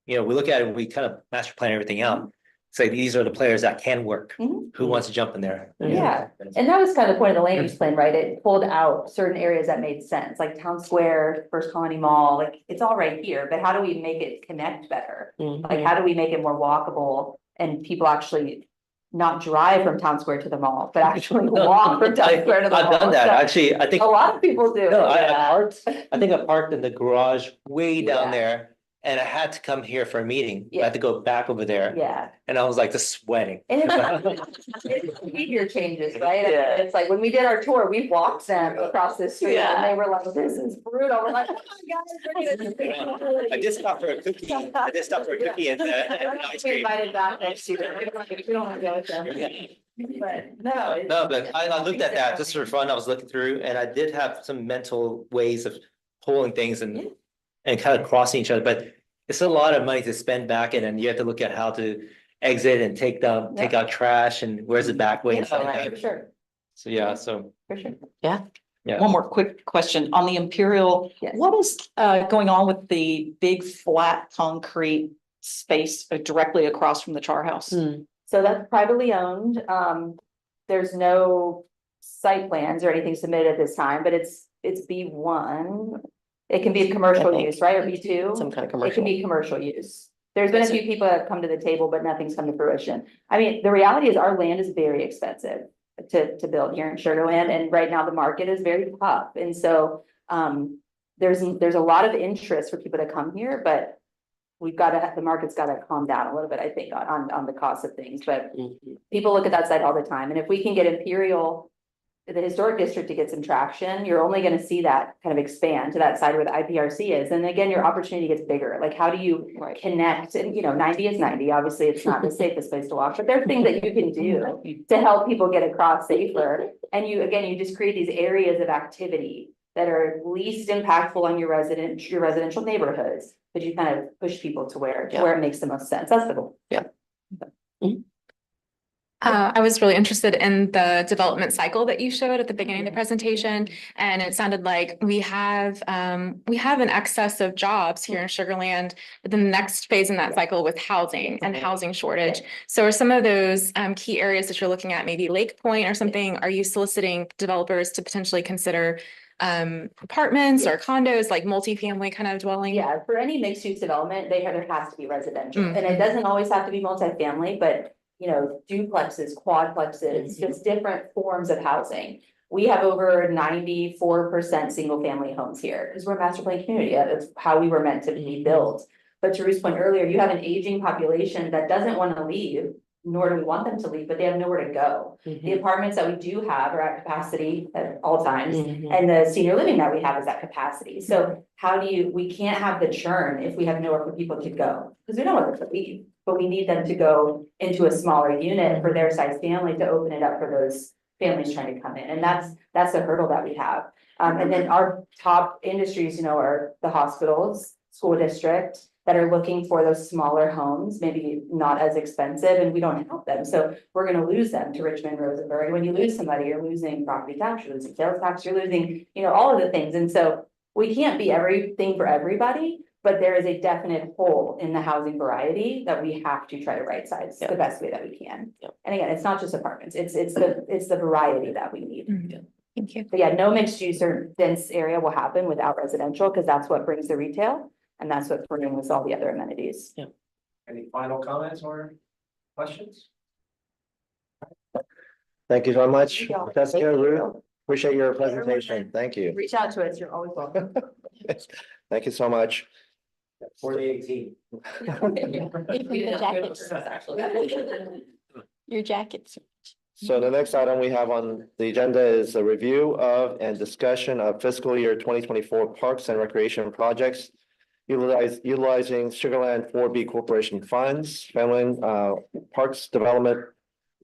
look at it, we kind of master plan everything out. Say these are the players that can work. Who wants to jump in there? Yeah, and that was kind of the point of the land use plan, right? It pulled out certain areas that made sense, like Town Square, First Colony Mall, like it's all right here, but how do we make it connect better? Like, how do we make it more walkable and people actually not drive from Town Square to the mall, but actually walk from Town Square to the mall? I've done that, So actually, I think. a lot of people do. No, I think I parked in the garage way down there. And I had to come here for a meeting. I had to go back over there. Yeah. And I was like just sweating. And it's behavior changes, right? I mean, it's like when we did our tour, we walked them across the street and they were like, this is brutal. We're like, oh my God. I just stopped for a cookie. I just stopped for a cookie and ice cream. Invited back next year. We don't want to go with them. But no. No, but I looked at that just for fun. I was looking through and I did have some mental ways of pulling things and kind of crossing each other, but it's a lot of money to spend back in, and you have to look at how to exit and take out trash and where's the back way and stuff like that. For sure. So, yeah, so. For sure. Yeah. One more quick question on the Imperial. Yes. What is going on with the big flat concrete space directly across from the Char House? So that's privately owned. There's no site plans or anything submitted at this time, but it's B1. It can be commercial use, right? Or B2? Some kind of It commercial. can be commercial use. There's been a few people that have come to the table, but nothing's come to fruition. I mean, the reality is our land is very expensive to build here in Sugar Land, and right now the market is very tough. And so there's a lot of interest for people to come here, but the market's got to calm down a little bit, I think, on the cost of things. But people look at that site all the time, and if we can get Imperial, the historic district, to get some traction, you're only going to see that kind of expand to that side where the IPRC is. And again, your opportunity gets bigger. Like, how do you connect? And 90 is 90. Obviously, it's not the safest place to walk, but there are things that you can do to help people get across safer. And you just create these areas of activity that are least impactful on your residential neighborhoods, but you kind of push people to where it makes the most sense. That's the goal. I was really interested in the development cycle that you showed at the beginning of the presentation, and it sounded like we have an excess of jobs here in Sugar Land, but then the next phase in that cycle with housing and housing shortage. So are some of those key areas that you're looking at, maybe Lake Point or something, are you soliciting developers to potentially consider apartments or condos, like multifamily kind of dwelling? Yeah, for any mixed use development, there has to be residential, and it doesn't always have to be multifamily, but duplexes, quadplexes, just different forms of housing. We have over 94% single family homes here because we're a master plan community. That's how we were meant to be built. But to Ruth's point earlier, you have an aging population that doesn't want to leave, nor do we want them to leave, but they have nowhere to go. The apartments that we do have are at capacity at all times, and the senior living that we have is at capacity. So we can't have the churn if we have nowhere for people to go, because we don't want them to leave, but we need them to go into a smaller unit for their size family to open it up for families trying to come in, and that's the hurdle that we have. And then our top industries, are the hospitals, school district, that are looking for those smaller homes, maybe not as expensive, and we don't help them. So we're gonna lose them to Richmond, Rosenberg. When you lose somebody, you're losing property tax, you're losing sales tax, you're losing, all of the things. And so we can't be everything for everybody, but there is a definite hole in the housing variety that we have to try to right size the best way that we can. Yep. And again, it's not just apartments, it's the variety that we need. Thank you. But yeah, no mixed use or dense area will happen without residential, because that's what brings the retail. And that's what we're doing with all the other amenities. Any final comments or questions? Thank you so much. Thank y'all. Jessica, Thank you. Ruth, appreciate your presentation. Thank you. Reach out to us, you're always welcome. Thank you so much. 4018. Your jackets. So the next item we have on the agenda is a review of and discussion of fiscal year 2024 Parks and Recreation projects. Utilizing Sugarland 4B Corporation funds. Family Parks Development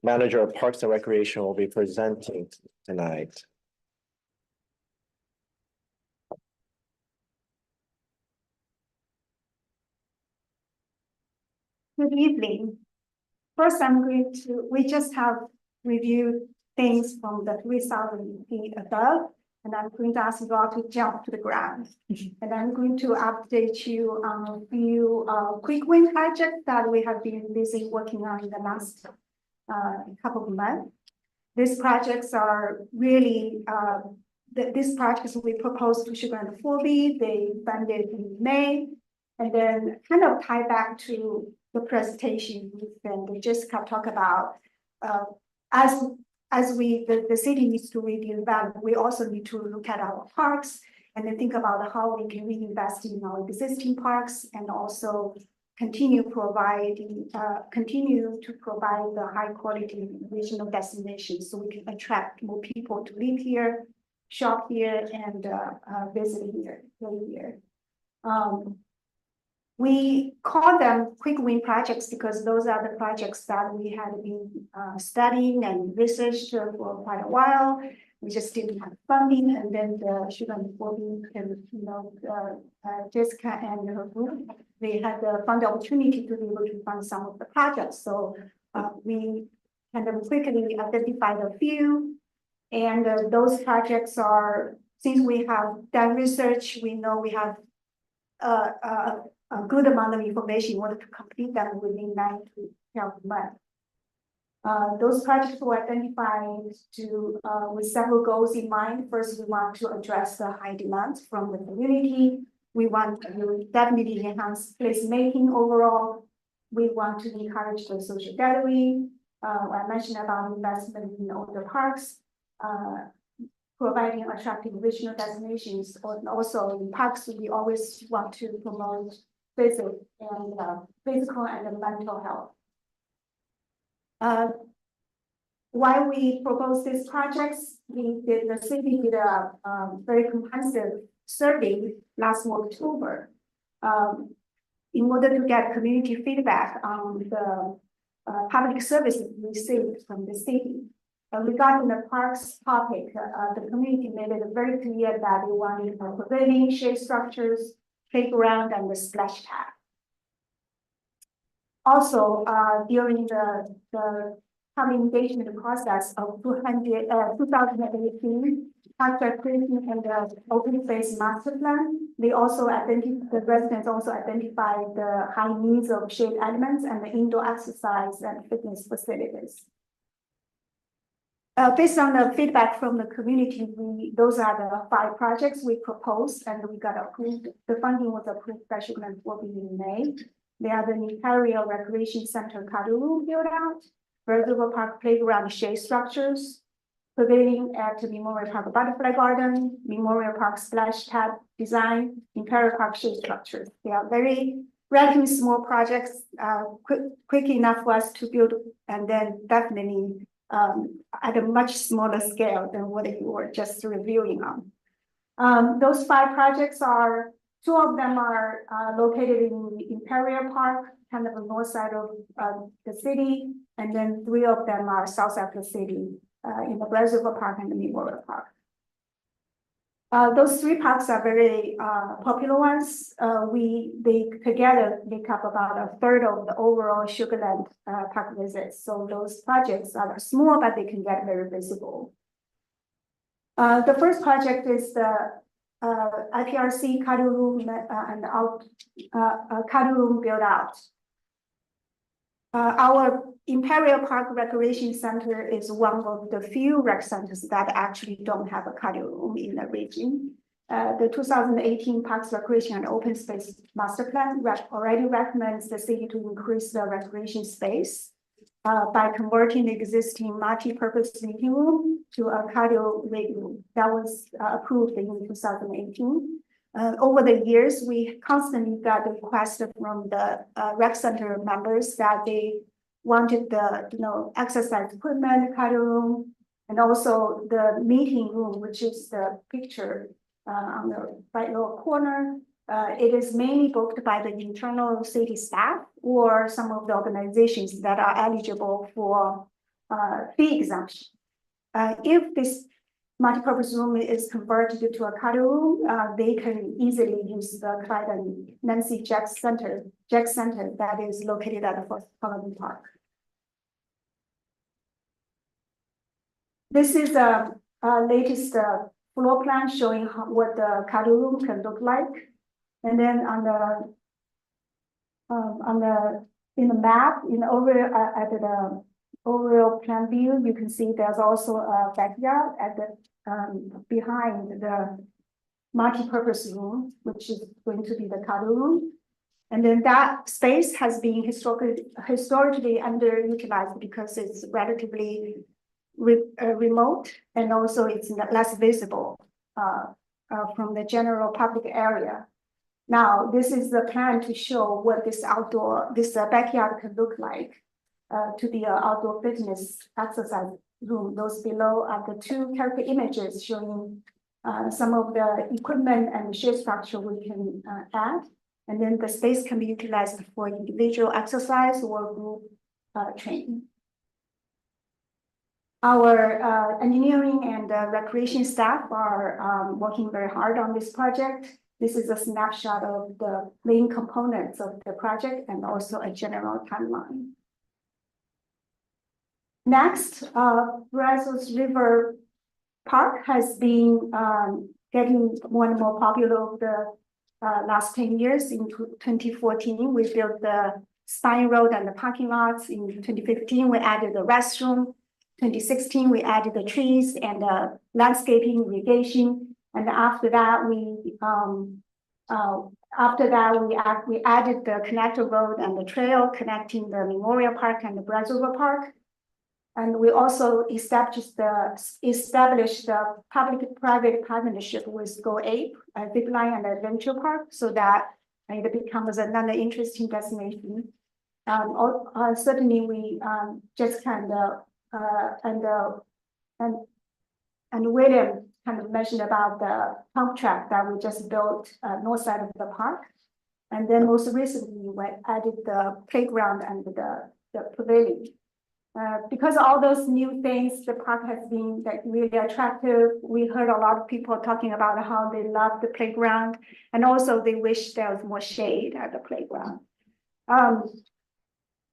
Manager of Parks and Recreation will be presenting tonight. Good evening. First, we just have reviewed things from the 3,000 feet above, and I'm going to ask you all to jump to the ground. And I'm going to update you on a few quick win projects that we have been busy working on in the last couple of months. These projects are really, these projects we proposed to Sugarland 4B, they funded in May, and then kind of tie back to the presentation and Jessica talk about as the city needs to redevelop, we also need to look at our parks and then think about how we can reinvest in our existing parks and also continue to provide the high quality regional destinations so we can attract more people to live here, shop here, and visit here, live here. We call them quick win projects because those are the projects that we had been studying and researched for quite a while. We just didn't have funding, and then the Sugarland 4B and Jessica and her group, they had the fund opportunity to be able to fund some of the projects. So we kind of quickly identified a few, and those projects are, since we have done research, we know we have a good amount of information in order to complete them within 9 to 12 months. Those projects were identified with several goals in mind. First, we want to address the high demands from the community. We want to definitely enhance placemaking overall. We want to encourage the social gathering. I mentioned about investment in older parks, providing attractive regional destinations, and also in parks, we always want to promote physical and mental health. While we proposed these projects, the city did a very comprehensive survey last October in order to get community feedback on the public services received from the city. Regarding the parks topic, the community made it very clear that they wanted pavilion, shade structures, playground, and the splash pad. Also, during the public engagement process of 2018 Parks Recreation and the Open Space Master Plan, they also the residents also identified the high needs of shade elements and the indoor exercise and fitness facilities. Based on the feedback from the community, those are the 5 projects we proposed, and we got approved. The funding was approved by Sugarland 4B in May. They are the Imperial Recreation Center Kaduru build out, Reservoir Park Playground shade structures, pavilion at Memorial Park Butterfly Garden, Memorial Park Splash Pad design, Imperial Park shade structures. They are very relatively small projects, quick enough for us to build, and then definitely at a much smaller scale than what you were just reviewing on. Those 5 projects are, 2 of them are located in Imperial Park, kind of the north side of the city, and then 3 of them are south of the city. in the Brazil Park and the Memorial Park. Those three parks are very popular ones. They together make up about a third of the overall Sugarland park visits. So those projects are small, but they can get very visible. The first project is the IPRC cuddle room and cuddle room build out. Our Imperial Park Recreation Center is one of the few rec centers that actually don't have a cuddle room in the region. The 2018 Parks Recreation and Open Space Master Plan already recommends the city to increase the recreation space by converting the existing multi-purpose meeting room to a cuddle rig room. That was approved in 2018. Over the years, we constantly got requests from the rec center members that they wanted the exercise equipment, cuddle room, and also the meeting room, which is the picture on the right lower corner. It is mainly booked by the internal city staff or some of the organizations that are eligible for fee exemption. If this multi-purpose room is converted to a cuddle room, they can easily use the Clyde and Nancy Jack Center that is located at the Fourth Colony Park. This is a latest floor plan showing what the cuddle room can look like. And then in the map, at the overall plan view, you can see there's also a backyard at the behind the multi-purpose room, which is going to be the cuddle room. And then that space has been historically underutilized because it's relatively remote, and also it's less visible from the general public area. Now, this is the plan to show what this backyard can look like to be an outdoor fitness exercise room. Those below are the two character images showing some of the equipment and shade structure we can add. And then the space can be utilized for individual exercise or group training. Our engineering and recreation staff are working very hard on this project. This is a snapshot of the main components of the project and also a general timeline. Next, Brazos River Park has been getting more and more popular over the last 10 years. In 2014, we built the Spine Road and the parking lots. In 2015, we added the restroom. 2016, we added the trees and the landscaping irrigation. And after that, we added the connector road and the trail connecting the Memorial Park and the Brazos River Park. And we also established the public-private partnership with Go Ape, Zipline and Adventure Park, so that it becomes another interesting destination. Certainly, we just kind of and William kind of mentioned about the pump track that we just built north side of the park. And then most recently, we added the playground and the pavilion. Because all those new things, the park has been really attractive. We heard a lot of people talking about how they love the playground, and also they wish there was more shade at the playground.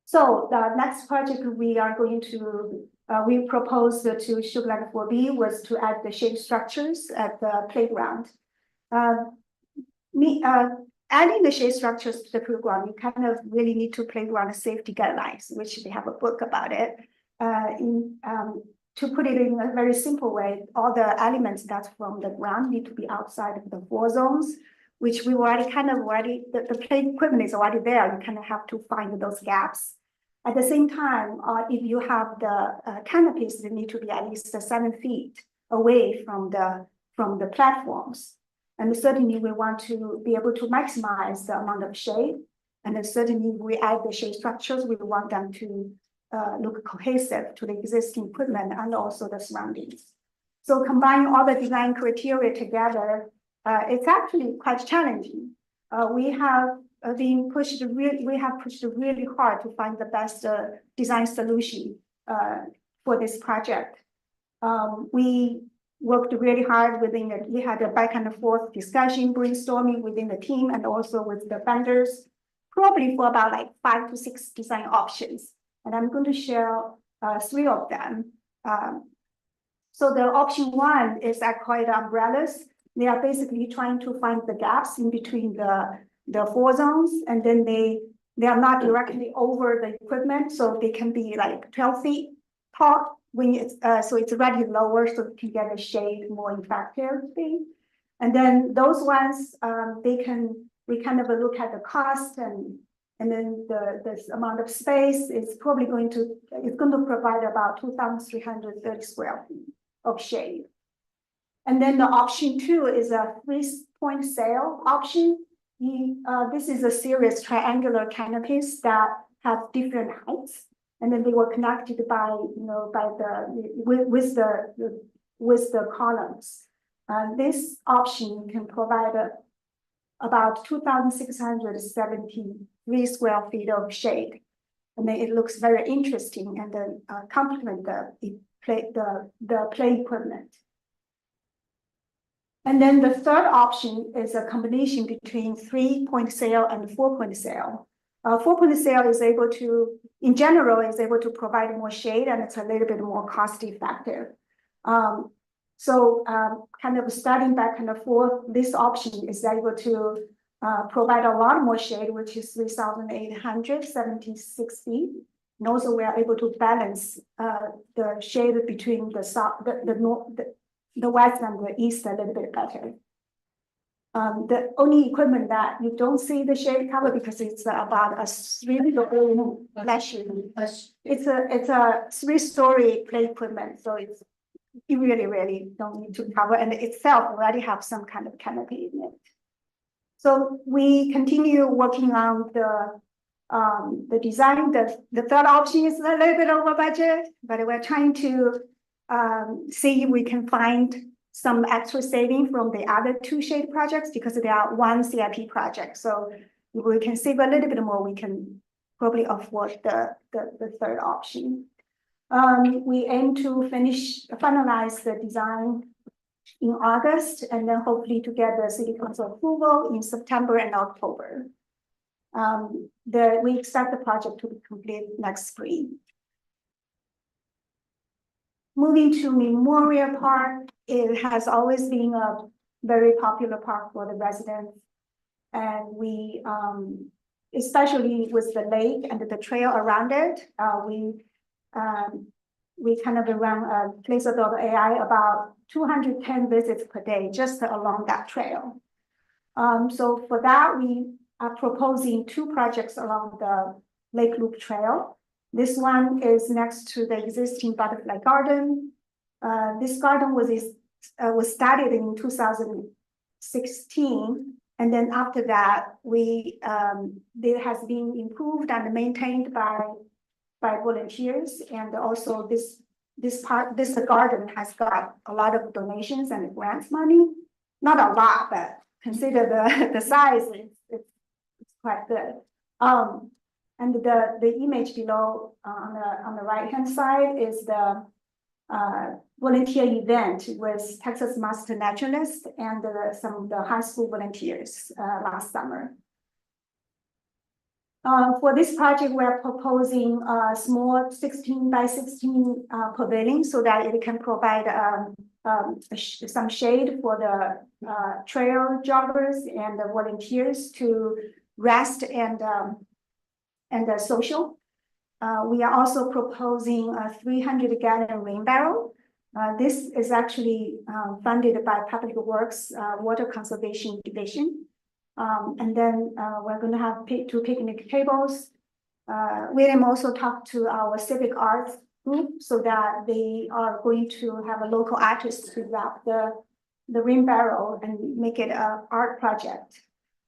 So the next project we are going to, we proposed to Sugarland 4B was to add the shade structures at the playground. Adding the shade structures to the playground, you kind of really need to playground safety guidelines, which they have a book about it. To put it in a very simple way, all the elements that's from the ground need to be outside of the 4 zones, which we already the play equipment is already there. You kind of have to find those gaps. At the same time, if you have the canopies, they need to be at least 7 feet away from the platforms. And certainly we want to be able to maximize the amount of shade. And then certainly we add the shade structures, we want them to look cohesive to the existing equipment and also the surroundings. So combining all the design criteria together, it's actually quite challenging. We have pushed really hard to find the best design solution for this project. We worked really hard we had a back and forth discussion, brainstorming within the team and also with the vendors, probably for about like 5 to 6 design options. And I'm going to share 3 of them. So the option 1 is I call it umbrellas. They are basically trying to find the gaps in between the 4 zones, and then they are not directly over the equipment, so they can be like 12 feet tall when it's so it's already lower, so you can get a shade more effectively. And then those ones, we kind of look at the cost and then the amount of space is probably going to provide about 2,330 square feet of shade. And then the option 2 is a 3-point sail option. This is a series triangular canopies that have different heights, and then they were connected by with the columns. This option can provide about 2,673 square feet of shade, and then it looks very interesting and then complement the play equipment. And then the third option is a combination between 3-point sail and 4-point sail. 4-point sail is able to, in general, provide more shade, and it's a little bit more cost effective. Kind of starting back and forth, this option is able to provide a lot more shade, which is 3,876 feet. And also we are able to balance the shade between the south, the west and the east a little bit better. The only equipment that you don't see the shade cover because it's about a 3-story It's a 3-story play equipment, so you really don't need to cover, and itself already have some kind of canopy in it. So we continue working on the design. The third option is a little bit over budget, but we're trying to see if we can find some extra saving from the other 2 shade projects because they are 1 CIP project. So if we can save a little bit more, we can probably afford the third option. We aim to finalize the design in August, and then hopefully to get the city council approval in September and October. We expect the project to be completed next spring. Moving to Memorial Park, it has always been a very popular park for the residents. And we, especially with the lake and the trail around it, we kind of run a Placer.ai about 210 visits per day just along that trail. So for that, we are proposing 2 projects along the Lake Loop Trail. This one is next to the existing butterfly garden. This garden was started in 2016, and then after that, it has been improved and maintained by volunteers, and also this garden has got a lot of donations and grants money. Not a lot, but consider the size, it's quite good. And the image below on the right-hand side is the volunteer event with Texas Master Naturalist and some of the high school volunteers last summer. For this project, we're proposing a small 16 by 16 pavilion so that it can provide some shade for the trail joggers and the volunteers to rest and social. We are also proposing a 300-gallon rain barrel. This is actually funded by Public Works Water Conservation Division. And then we're going to have 2 picnic tables. William also talked to our civic arts group so that they are going to have a local artist to wrap the rain barrel and make it an art project.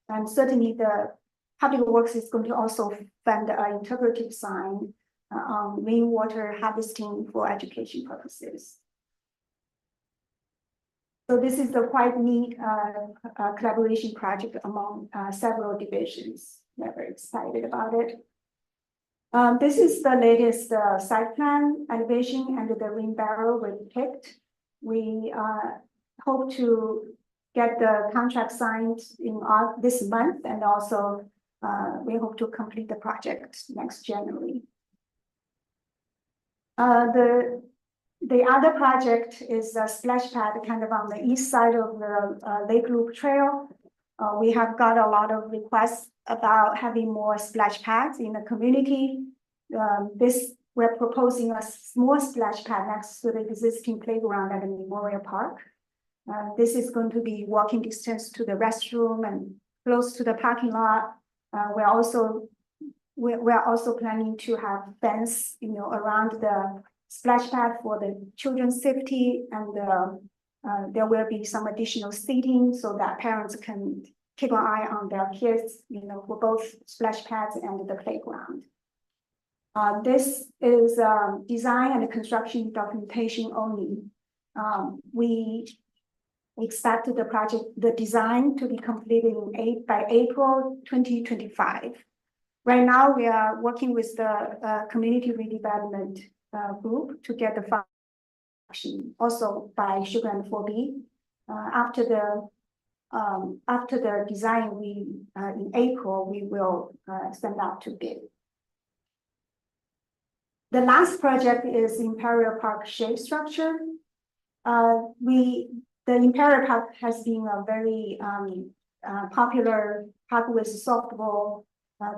And certainly the Public Works is going to also fund an integrative sign on rainwater harvesting for education purposes. So this is a quite neat collaboration project among several divisions. We're very excited about it. This is the latest site plan elevation and the ring barrel we picked. We hope to get the contract signed in this month, and also we hope to complete the project next January. The other project is a splash pad kind of on the east side of the Lake Loop Trail. We have got a lot of requests about having more splash pads in the community. We're proposing a small splash pad next to the existing playground at the Memorial Park. This is going to be walking distance to the restroom and close to the parking lot. We're also planning to have fence, around the splash pad for the children's safety, and there will be some additional seating so that parents can keep an eye on their kids, for both splash pads and the playground. This is design and construction documentation only. We expect the design to be completed by April 2025. Right now, we are working with the community redevelopment group to get the function, also by Sugar and 4B. After the design, in April, we will send out to bid. The last project is Imperial Park shade structure. The Imperial Park has been a very popular park with softball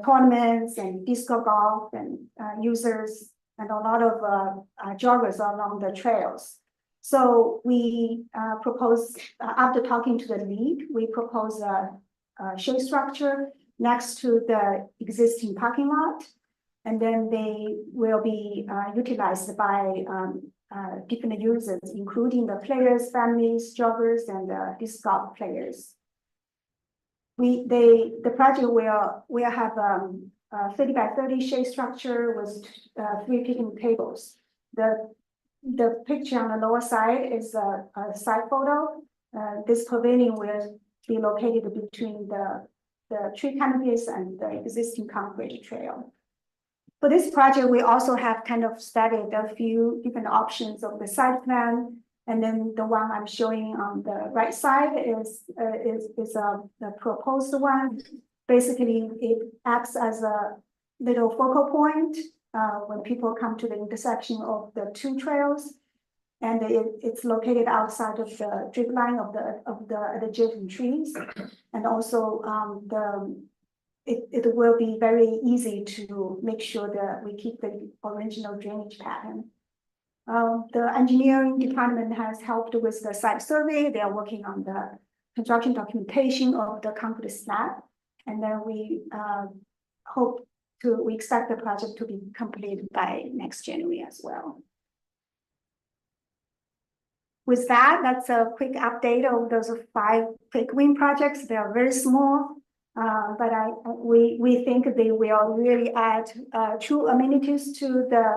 tournaments and disco golf and users and a lot of joggers along the trails. So we propose, after talking to the league, we propose a shade structure next to the existing parking lot. And then they will be utilized by different users, including the players, families, joggers, and disc golf players. The project will have 30 by 30 shade structure with 3 picnic tables. The picture on the lower side is a side photo. This pavilion will be located between the tree canopies and the existing concrete trail. For this project, we also have kind of studied a few different options of the site plan. And then the one I'm showing on the right side is the proposed one. Basically, it acts as a little focal point when people come to the intersection of the 2 trails. And it's located outside of the drip line of the adjacent trees. And also it will be very easy to make sure that we keep the original drainage pattern. The engineering department has helped with the site survey. They are working on the construction documentation of the concrete slab. And then we expect the project to be completed by next January as well. With that, that's a quick update of those 5 quick win projects. They are very small, but we think they will really add true amenities to the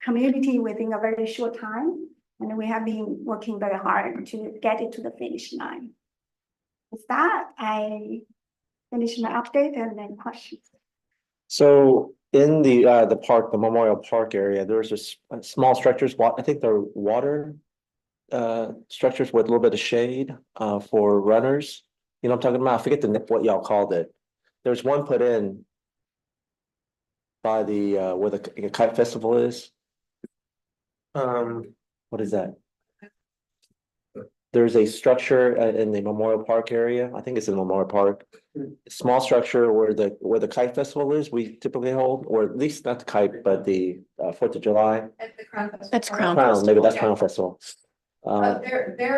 community within a very short time. And we have been working very hard to get it to the finish line. With that, I finish my update and then questions. So in the park, the Memorial Park area, there's just small structures. I think they're water structures with a little bit of shade for runners. You know what I'm talking about? I forget what y'all called it. There's one put in by the where the kite festival is. What is that? There's a structure in the Memorial Park area. I think it's in Memorial Park. Small structure where the kite festival is. We typically hold, or at least not the kite, but the 4th of July. At the Crown Festival. That's Crown Crown, maybe that's Crown Festival. There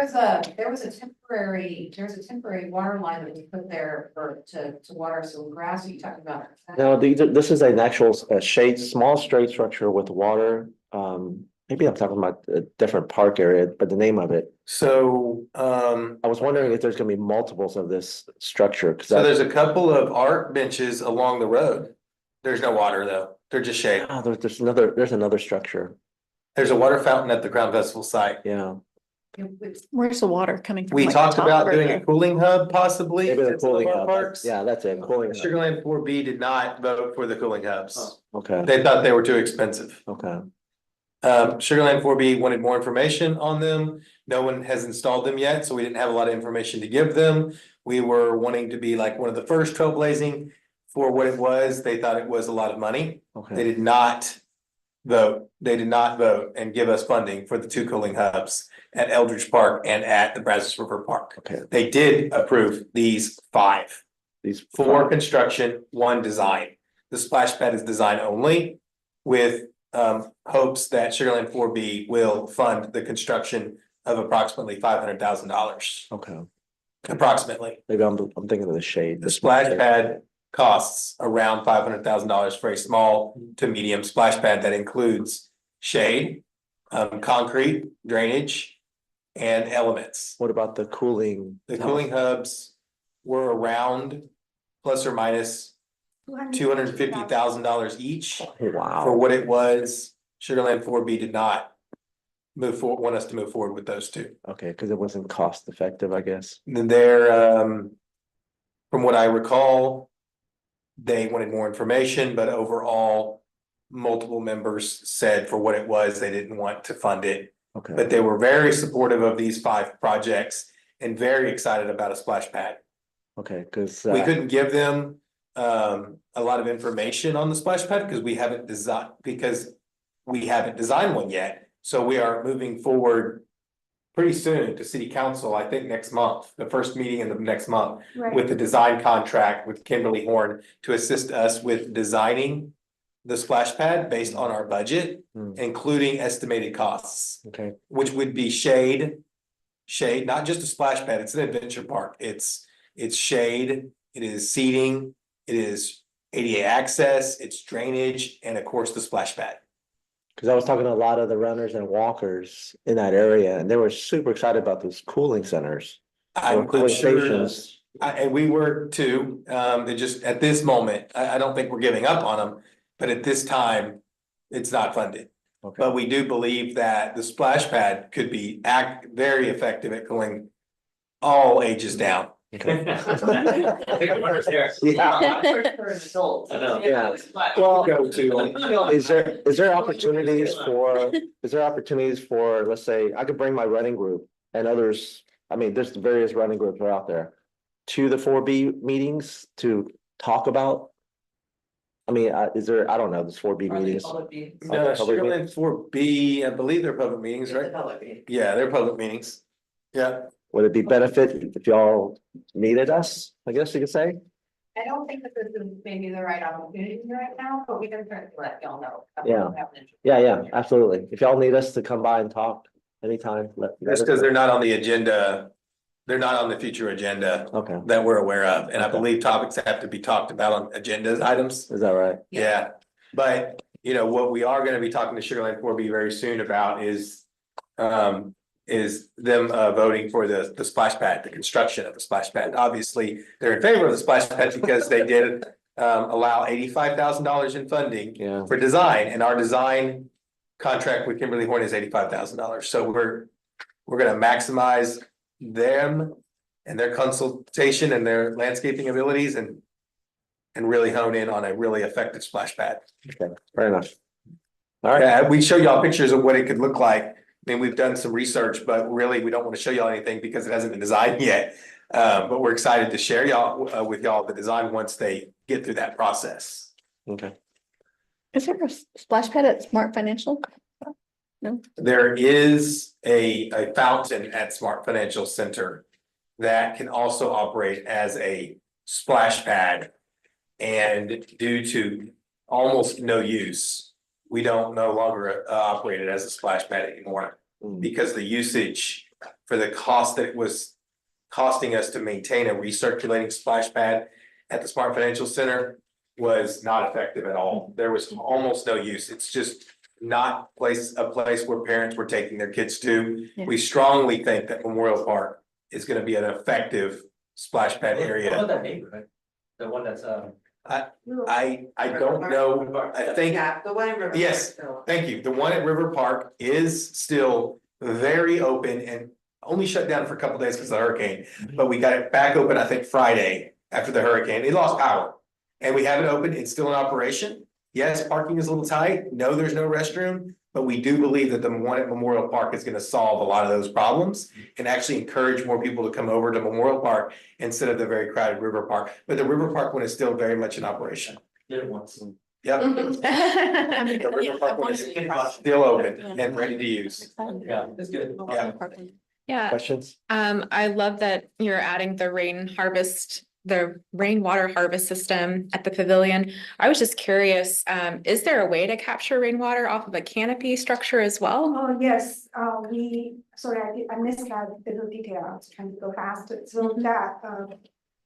was a temporary water line that was put there to water some grass. Are you talking about? No, this is an actual small straight structure with water. Maybe I'm talking about a different park area, but the name of it. So, I was wondering if there's gonna be multiples of this structure. so there's a couple of art benches along the road. There's no water though. They're just shade. There's another structure. There's a water fountain at the Crown Festival site. Yeah. Where's the water coming from? We Like the talked top about or doing the- a cooling hub possibly. Maybe the at some of cooling our hub. parks. Yeah, that's it, cooling hub. Sugarland 4B did not vote for the cooling hubs. Okay, They thought they were too expensive. okay, Sugarland 4B wanted more information on them. No one has installed them yet, so we didn't have a lot of information to give them. We were wanting to be like one of the first trailblazing for what it was. They thought it was a lot of money. They okay, did not vote. They did not vote and give us funding for the two cooling hubs at Eldridge Park and at the Brazos River Park. okay. They did approve these five. These Four construction, one design. The splash pad is design only with hopes that Sugarland 4B will fund the construction of approximately $500,000. Okay, Approximately. maybe I'm thinking of the shade. The splash pad costs around $500,000 for a small to medium splash pad that includes shade, concrete, drainage, and elements. What about the cooling? The cooling hubs were around plus or minus $250,000 each Oh, for wow, what it was. Sugarland 4B did not want us to move forward with those two. okay, because it wasn't cost effective, I guess. And then they're, from what I recall, they wanted more information, but overall, multiple members said for what it was, they didn't want to fund it. Okay, But they were very supportive of these five projects and very excited about a splash pad. okay, because. We couldn't give them a lot of information on the splash pad because we haven't designed one yet. So we are moving forward pretty soon to city council, I think next month, the first meeting in the next month, Right. with the design contract with Kimberly Horn to assist us with designing the splash pad based on our budget, Hmm. including estimated costs, Okay, which would be shade, not just a splash pad, it's an adventure park. It's shade, it is seating, it is ADA access, it's drainage, and of course, the splash pad. because I was talking to a lot of the runners and walkers in that area, and they were super excited about those cooling centers. or I'm cooling sure, stations. and we were too, they just, at this moment, I don't think we're giving up on them, but at this time, it's not funded. Okay, But we do believe that the splash pad could be very effective at cooling all ages down. okay. Yeah. Yeah. Well, Go to, is there opportunities for, let's say, I could bring my running group and others, I mean, there's various running groups are out there. To the 4B meetings to talk about? I mean, is there, I don't know, there's 4B meetings. no, Public Sugarland 4B, I believe they're public meetings, right? Yeah, they're public meetings. Yeah, Would it be benefit if y'all needed us, I guess you could say? I don't think that this is maybe the right opportunity right now, but we can certainly let y'all know. Yeah. Yeah, absolutely. If y'all need us to come by and talk anytime, let just us because know. they're not on the agenda, they're not on the future agenda Okay, that we're aware of, and I Okay. believe topics have to be talked about on agenda items. is that right? Yeah, but you know, what we are gonna be talking to Sugarland 4B very soon about is them voting for the splash pad, the construction of the splash pad. Obviously, they're in favor of the splash pad because they did allow $85,000 in funding Yeah, for design, and our design contract with Kimberly Horn is $85,000. So we're gonna maximize them and their consultation and their landscaping abilities and really hone in on a really effective splash pad. okay, fair enough. All right, Yeah, we show y'all pictures of what it could look like. I mean, we've done some research, but really, we don't want to show y'all anything because it hasn't been designed yet. But we're excited to share y'all with y'all the design once they get through that process. okay. Is there a splash pad at Smart Financial? There is a fountain at Smart Financial Center that can also operate as a splash pad. And due to almost no use, we don't no longer operate it as a splash pad anymore. Mm. Because the usage for the cost that it was costing us to maintain a recirculating splash pad at the Smart Financial Center was not effective at all. There was almost no use. It's just not a place where parents were taking their kids to. Yeah. We strongly think that Memorial Park is gonna be an effective splash pad area. that neighborhood? The one that's, I don't know, I think, Yeah, the one in River. Yes. thank you. The one at River Park is still very open and only shut down for a couple days because of the hurricane, but we got it back open, I think, Friday after the hurricane. It lost power. And we have it open. It's still in operation. Yes, parking is a little tight. No, there's no restroom, but we do believe that the one at Memorial Park is gonna solve a lot of those problems and actually encourage more people to come over to Memorial Park instead of the very crowded River Park. But the River Park one is still very much in operation. Did it once. Yep. The River Park one is still open and ready to use. Yeah, it's good. Yeah. Yeah, Questions? I love that you're adding the rainwater harvest system at the pavilion. I was just curious, is there a way to capture rainwater off of a canopy structure as well? Oh, yes, I missed that little detail, I was trying to go faster, so that,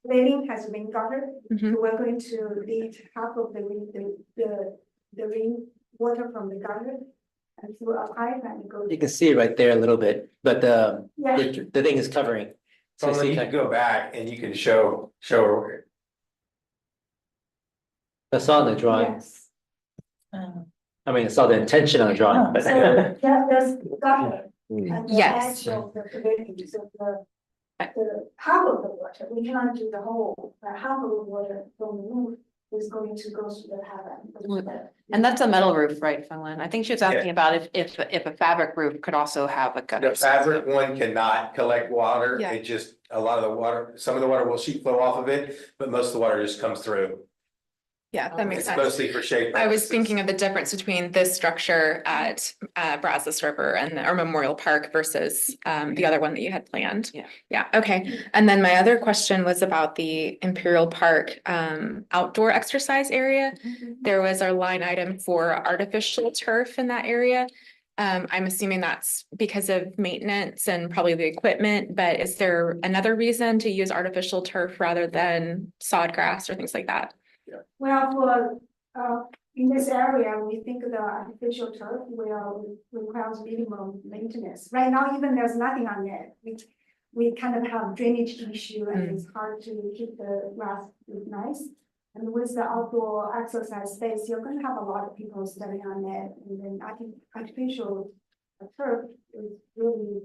railing has rain gutter. Mhm. We're going to lead half of the rain water from the gutter and through a pipe and go. You can see it right there a little bit, but Yeah. the thing is covering. So So you can go back and you can show. I saw the drawing. Yes. I mean, I saw the intention on the drawing, but. So, yeah, there's gutter. Hmm. At the Yes. edge of the pavilion, so the half of the water, we cannot do the whole, but half of the water from the roof is going to go through the heaven. And that's a metal roof, right, Funland? I think she was asking about if a fabric roof could also have a gutter. The fabric one cannot collect water. Yeah. It just, a lot of the water, some of the water will sheet flow off of it, but most of the water just comes through. Yeah, that makes It's sense. mostly for shade. I was purposes. thinking of the difference between this structure at Brazos River and our Memorial Park versus the other one that you had planned. Yeah. Yeah, okay. And then my other question was about the Imperial Park outdoor exercise area. There was a line item for artificial turf in that area. I'm assuming that's because of maintenance and probably the equipment, but is there another reason to use artificial turf rather than sod grass or things like that? Well, in this area, we think the artificial turf will require minimum maintenance. Right now, even there's nothing on it. We kind of have drainage issue and it's hard to keep the grass nice. And with the outdoor exercise space, you're going to have a lot of people standing on it. And then artificial turf is really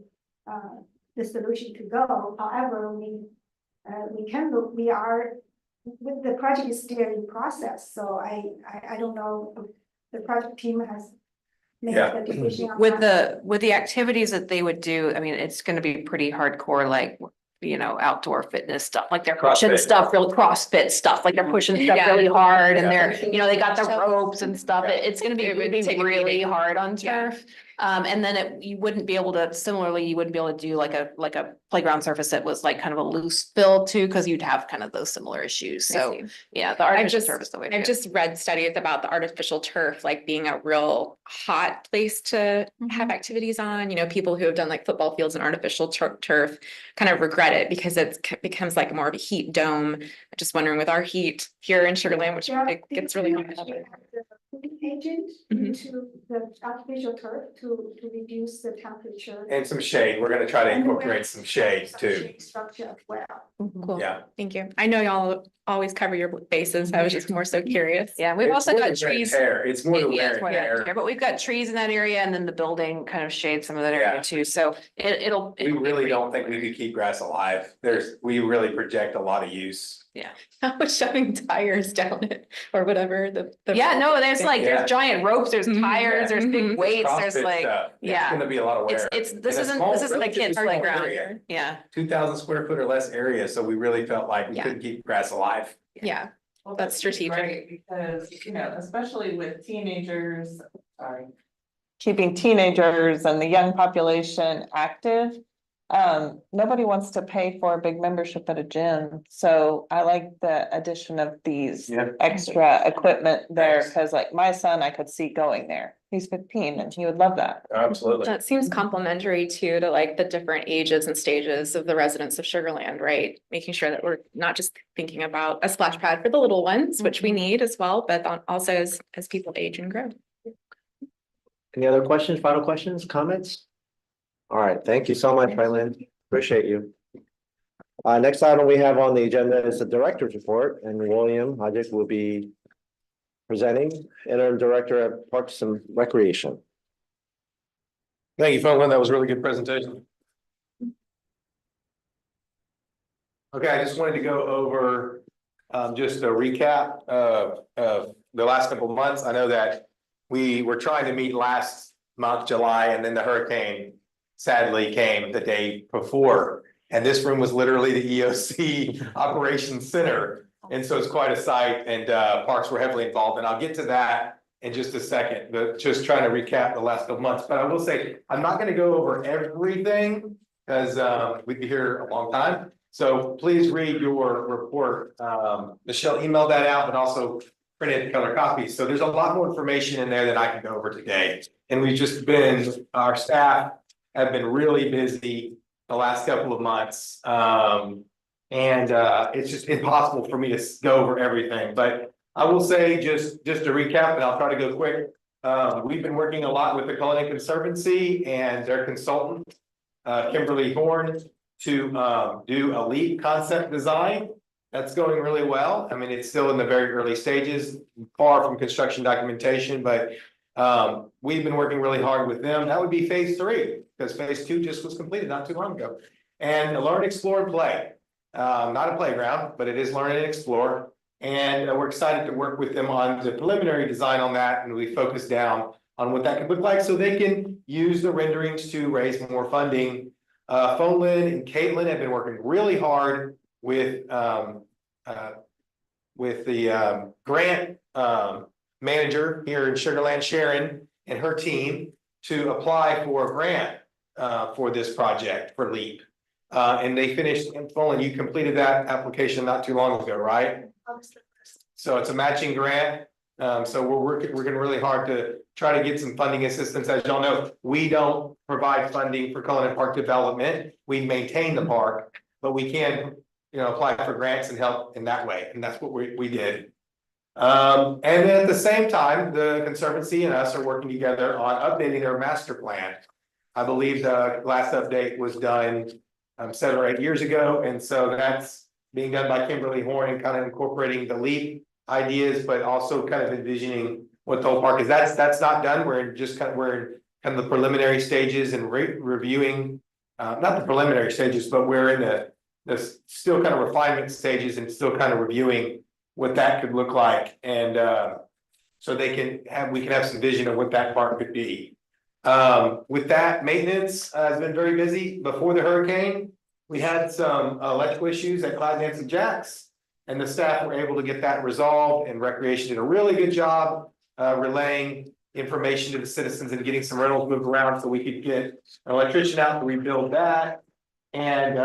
the solution to go. However, we are. With the project is still in process, so I don't know, if the project team has made Yeah. the decision. on With that. the activities that they would do, I mean, it's gonna be pretty hardcore, like, outdoor fitness stuff, like they're pushing CrossFit. stuff, real CrossFit stuff, like they're pushing stuff Yeah. really hard and Yeah. they're, they got the ropes and stuff. It's gonna be It would take a really beating. hard on Yeah. turf. And then you wouldn't be able to, similarly, you wouldn't be able to do like a playground surface that was like kind of a loose fill too, because you'd have kind of those similar issues. I So, see. yeah, the I've artificial just, turf is the way to I've go. just read studies about the artificial turf, like being a real hot place to have activities on, people who have done like football fields and artificial turf kind of regret it because it becomes like more of a heat dome. I'm just wondering with our heat here in Sugar Land, which Yeah, it gets really hot. the cooling agent Mhm. into the artificial turf to reduce the temperature. And some shade. We're gonna try to And we're- incorporate some shade some too. shade structure as well. Cool, Yeah. thank you. I know y'all always cover your bases. I was just more so curious. Yeah, we've It's also more got the wear and trees. tear. It's more the Yeah, wear it's and more than tear. fair, but we've got trees in that area and then the building kind of shades some of that Yeah. area too, so it'll. We really don't think we could keep grass alive. We really project a lot of use. I was shoving tires down it or whatever the. Yeah, no, there's like, Yeah. there's giant ropes, there's Mhm. tires, there's big Mhm. weights, there's CrossFit like, stuff. yeah. It's gonna be a lot of wear. this In a isn't small, a kid's relatively small playground. area. Yeah. 2,000 square foot or less area, so we really felt like we Yeah. couldn't keep grass alive. Yeah, that's strategic. Right, because, especially with teenagers, sorry. Keeping teenagers and the young population active. Nobody wants to pay for a big membership at a gym, so I like the addition of these Yeah. extra equipment there, Thanks. cause like my son, I could see going there. He's 15 and he would love that. Absolutely. That seems complementary too, to like the different ages and stages of the residents of Sugar Land, right? Making sure that we're not just thinking about a splash pad for the little ones, which we need as well, but also as people age and grow. Any other questions, final questions, comments? All right, thank you so much, Ryland. Appreciate you. Next item we have on the agenda is the director's report, and William Hodges will be presenting, interim director at Parks and Recreation. Thank you, Funland. That was a really good presentation. Okay, I just wanted to go over just a recap of the last couple of months. I know that we were trying to meet last month, July, and then the hurricane sadly came the day before. And this room was literally the EOC Operations Center. And so it's quite a sight, and parks were heavily involved, and I'll get to that in just a second, but just trying to recap the last couple months. But I will say, I'm not gonna go over everything because we'd be here a long time. So please read your report. Michelle emailed that out, but also printed color copies. So there's a lot more information in there that I can go over today. And we've just been, our staff have been really busy the last couple of months. It's just impossible for me to go over everything, but I will say just to recap, and I'll try to go quick. We've been working a lot with the Culinary Conservancy and their consultant, Kimberly Horn, to do a LEAP concept design. That's going really well. I mean, it's still in the very early stages, far from construction documentation, but we've been working really hard with them. That would be phase 3, because phase 2 just was completed not too long ago. And learn, explore, and play. Not a playground, but it is learn and explore. And we're excited to work with them on the preliminary design on that, and we focus down on what that could look like so they can use the renderings to raise more funding. Fonlin and Caitlin have been working really hard with the grant manager here in Sugar Land, Sharon, and her team to apply for a grant for this project for LEAP. And they finished, and Fonlin, you completed that application not too long ago, right? So it's a matching grant. So we're working really hard to try to get some funding assistance. As y'all know, we don't provide funding for Culinary Park development. We maintain the park, but we can, apply for grants and help in that way. And that's what we did. And then at the same time, the Conservancy and us are working together on updating their master plan. I believe the last update was done 7 or 8 years ago. And so that's being done by Kimberly Horn and kind of incorporating the LEAP ideas, but also kind of envisioning what the whole park is. That's not done. We're in kind of the preliminary stages and reviewing, not the preliminary stages, but we're in the still kind of refinement stages and still kind of reviewing what that could look like. And so we can have some vision of what that park could be. With that, maintenance has been very busy. Before the hurricane, we had some electrical issues at Clyde, Nancy Jacks, and the staff were able to get that resolved, and Recreation did a really good job relaying information to the citizens and getting some rentals moved around so we could get an electrician out to rebuild that. And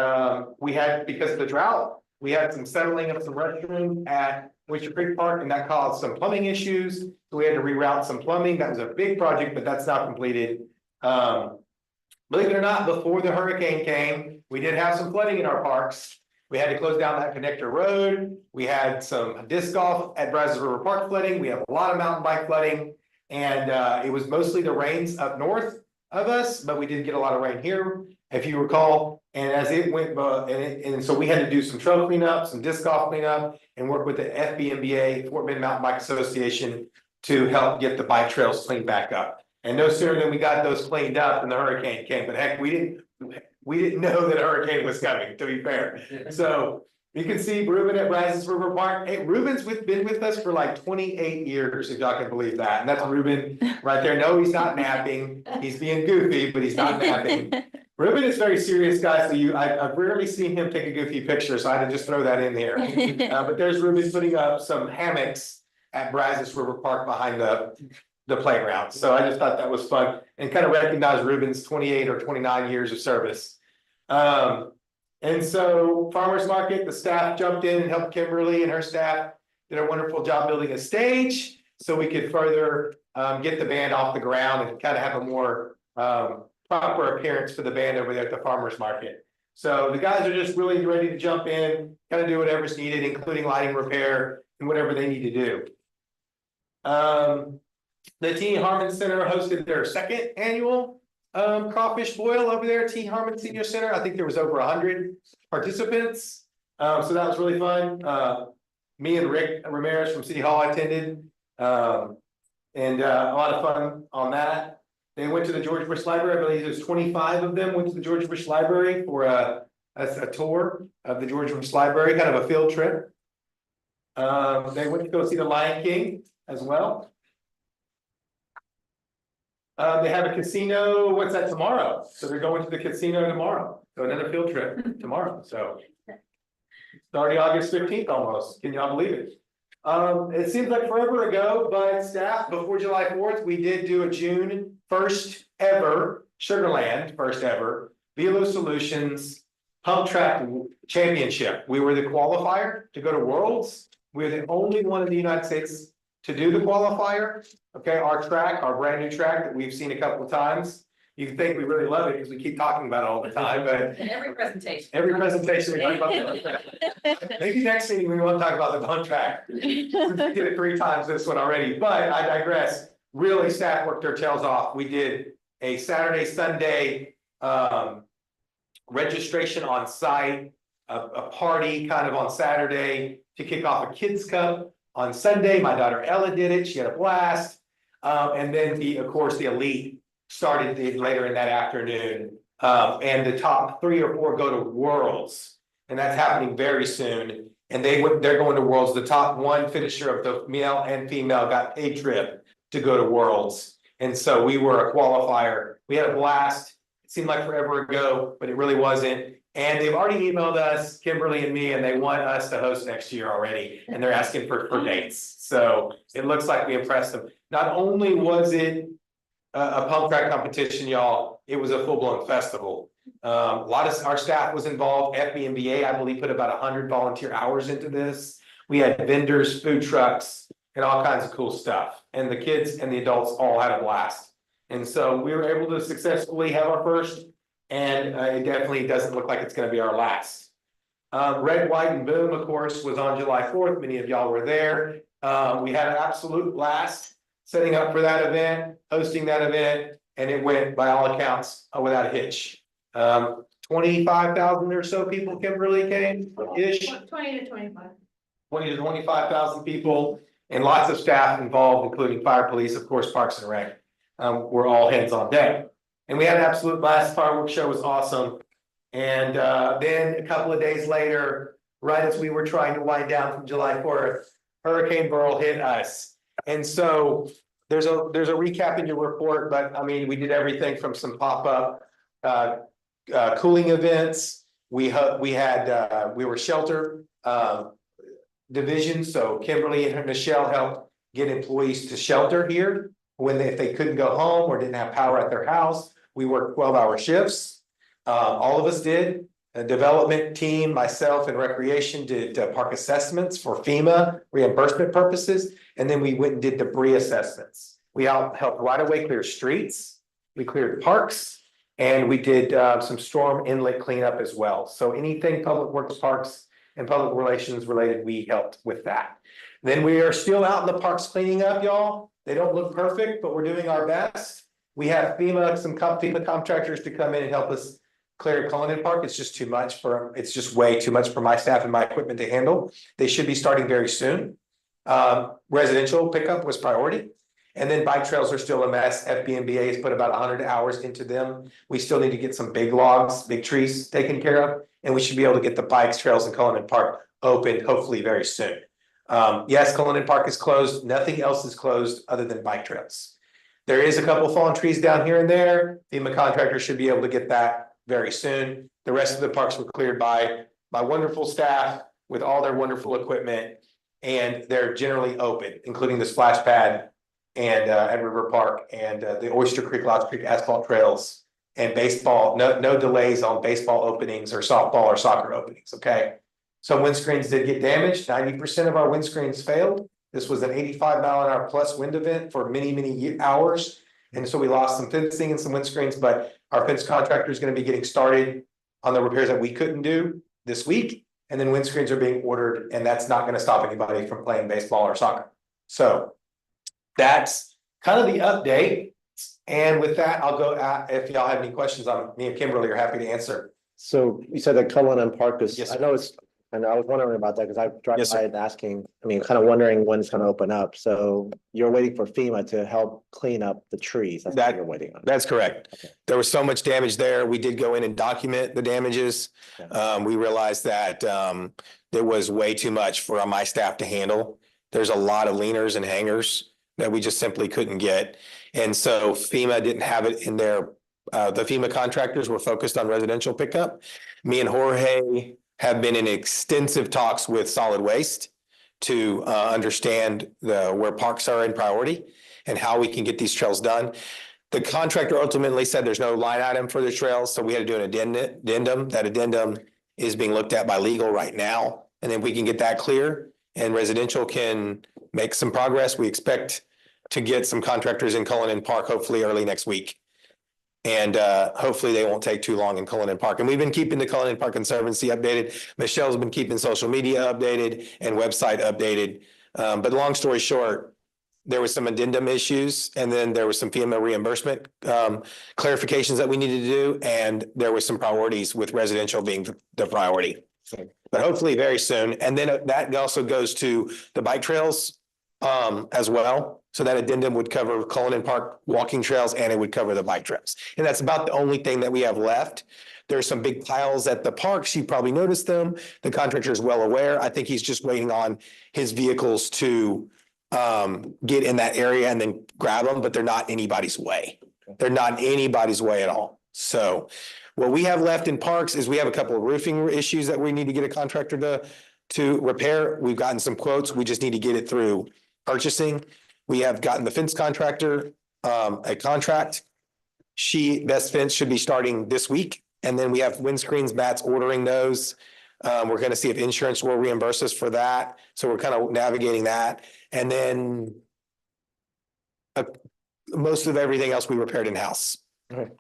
we had, because of the drought, we had some settling of some restrooms at Winter Creek Park, and that caused some plumbing issues. So we had to reroute some plumbing. That was a big project, but that's now completed. Believe it or not, before the hurricane came, we did have some flooding in our parks. We had to close down that connector road. We had some disc golf at Brazos River Park flooding. We have a lot of mountain bike flooding. And it was mostly the rains up north of us, but we did get a lot of rain here, if you recall. And as it went, and so we had to do some trail cleanup, some disc golf cleanup, and work with the FBMBA, Fort Bend Mountain Bike Association, to help get the bike trails cleaned back up. And no sooner than we got those cleaned up than the hurricane came. But heck, we didn't know that a hurricane was coming, to be fair. So you can see Ruben at Brazos River Park. Hey, Ruben's been with us for like 28 years, if y'all can believe that. And that's Ruben right there. No, he's not napping. He's being goofy, but he's not napping. Ruben is very serious, guys. So I've rarely seen him take a goofy picture, so I had to just throw that in there. But there's Ruben putting up some hammocks at Brazos River Park behind the playground. So I just thought that was fun and kind of recognize Ruben's 28 or 29 years of service. And so farmers market, the staff jumped in and helped Kimberly and her staff did a wonderful job building a stage so we could further get the band off the ground and kind of have a more proper appearance for the band over there at the farmers market. So the guys are just really ready to jump in, kind of do whatever's needed, including lighting repair and whatever they need to do. The T. Harmon Center hosted their 2nd annual crawfish boil over there at T. Harmon Senior Center. I think there was over 100 participants. So that was really fun. Me and Rick Ramirez from City Hall attended. And a lot of fun on that. They went to the George Bush Library. I believe there's 25 of them went to the George Bush Library for a a tour of the George Bush Library, kind of a field trip. They went to go see the Lion King as well. They have a casino, what's that, tomorrow? So they're going to the casino tomorrow, so another field trip tomorrow, so. Starting August 15th almost, can y'all believe it? It seems like forever ago, but staff, before July 4th, we did do a June first ever Sugarland, first ever Velo Solutions Pump Track Championship. We were the qualifier to go to Worlds. We're the only one in the United States to do the qualifier. Okay, our track, our brand new track that we've seen a couple of times. You can think we really love it because we keep talking about it all the time, but Every presentation. every presentation we talk about the maybe next meeting we want to talk about the pump track. We did it 3 times this one already, but I digress. Really, staff worked their tails off. We did a Saturday, Sunday registration on site, a party kind of on Saturday to kick off a kids cup. On Sunday, my daughter Ella did it. She had a blast. And then of course, the elite started later in that afternoon. And the top 3 or 4 go to Worlds, and that's happening very soon. And they're going to Worlds. The top 1 finisher of the male and female got a trip to go to Worlds. And so we were a qualifier. We had a blast. It seemed like forever ago, but it really wasn't. And they've already emailed us, Kimberly and me, and they want us to host next year already. And they're asking for dates. So it looks like we impressed them. Not only was it a pump track competition, y'all, it was a full-blown festival. A lot of our staff was involved. FBMBA, I believe, put about 100 volunteer hours into this. We had vendors, food trucks, and all kinds of cool stuff. And the kids and the adults all had a blast. And so we were able to successfully have our first, and it definitely doesn't look like it's going to be our last. Red, White, and Boom, of course, was on July 4th. Many of y'all were there. We had an absolute blast setting up for that event, hosting that event, and it went, by all accounts, without a hitch. 25,000 or so people, Kimberly, came-ish. 20 to 25. 20 to 25,000 people, and lots of staff involved, including fire, police, of course, Parks and Rec. We're all hands on deck. And we had an absolute blast. Fireworks show was awesome. And then a couple of days later, right as we were trying to wind down from July 4th, Hurricane Beryl hit us. And so there's a recap in your report, but I mean, we did everything from some pop-up cooling events. We were shelter division. So Kimberly and Michelle helped get employees to shelter here if they couldn't go home or didn't have power at their house. We worked 12-hour shifts. All of us did. A development team, myself and recreation did park assessments for FEMA reimbursement purposes. And then we went and did debris assessments. We helped right away clear streets. We cleared parks, and we did some storm inlet cleanup as well. So anything public works, parks, and public relations related, we helped with that. Then we are still out in the parks cleaning up, y'all. They don't look perfect, but we're doing our best. We have FEMA contractors to come in and help us clear Cullinan Park. It's just it's just way too much for my staff and my equipment to handle. They should be starting very soon. Residential pickup was priority. And then bike trails are still a mess. FBMBA has put about 100 hours into them. We still need to get some big logs, big trees taken care of. And we should be able to get the bikes, trails, and Cullinan Park open hopefully very soon. Yes, Cullinan Park is closed. Nothing else is closed other than bike trails. There is a couple of fallen trees down here and there. FEMA contractors should be able to get that very soon. The rest of the parks were cleared by wonderful staff with all their wonderful equipment, and they're generally open, including the splash pad and at River Park and the Oyster Creek, Lots Creek asphalt trails and baseball. No delays on baseball openings or softball or soccer openings. Okay, some windscreens did get damaged. 90% of our windscreens failed. This was an 85-mile-an-hour plus wind event for many hours. And so we lost some fencing and some windscreens, but our fence contractor is going to be getting started on the repairs that we couldn't do this week. And then windscreens are being ordered, and that's not going to stop anybody from playing baseball or soccer. So that's kind of the update. And with that, I'll go if y'all have any questions on me and Kimberly are happy to answer. So you said that Cullinan Park is, Yes, I know it's And I was wondering about that because I drive Yes, sir. by and asking, I mean, kind of wondering when it's gonna open up. So you're waiting for FEMA to help clean up the trees. That's what That- you're waiting on. That's correct. Okay. There was so much damage there. We did go in and document the damages. Okay. We realized that there was way too much for my staff to handle. There's a lot of leaners and hangers that we just simply couldn't get. And so FEMA didn't have it in their, the FEMA contractors were focused on residential pickup. Me and Jorge have been in extensive talks with solid waste to understand where parks are in priority and how we can get these trails done. The contractor ultimately said there's no line item for the trails, so we had to do an addendum. That addendum is being looked at by legal right now. And then we can get that clear and residential can make some progress. We expect to get some contractors in Cullinan Park hopefully early next week. And hopefully they won't take too long in Cullinan Park. And we've been keeping the Cullinan Park Conservancy updated. Michelle's been keeping social media updated and website updated. But long story short, there was some addendum issues and then there was some FEMA reimbursement clarifications that we needed to do. And there were some priorities with residential being the priority. But hopefully very soon. And then that also goes to the bike trails as well. So that addendum would cover Cullinan Park walking trails and it would cover the bike trails. And that's about the only thing that we have left. There's some big piles at the parks. You probably noticed them. The contractor is well aware. I think he's just waiting on his vehicles to get in that area and then grab them, but they're not anybody's way. They're not anybody's way at all. So what we have left in parks is we have a couple of roofing issues that we need to get a contractor to repair. We've gotten some quotes. We just need to get it through purchasing. We have gotten the fence contractor a contract. Best Fence should be starting this week. And then we have windscreens, bats, ordering those. We're going to see if insurance will reimburse us for that. So we're kind of navigating that. And then most of everything else we repaired in-house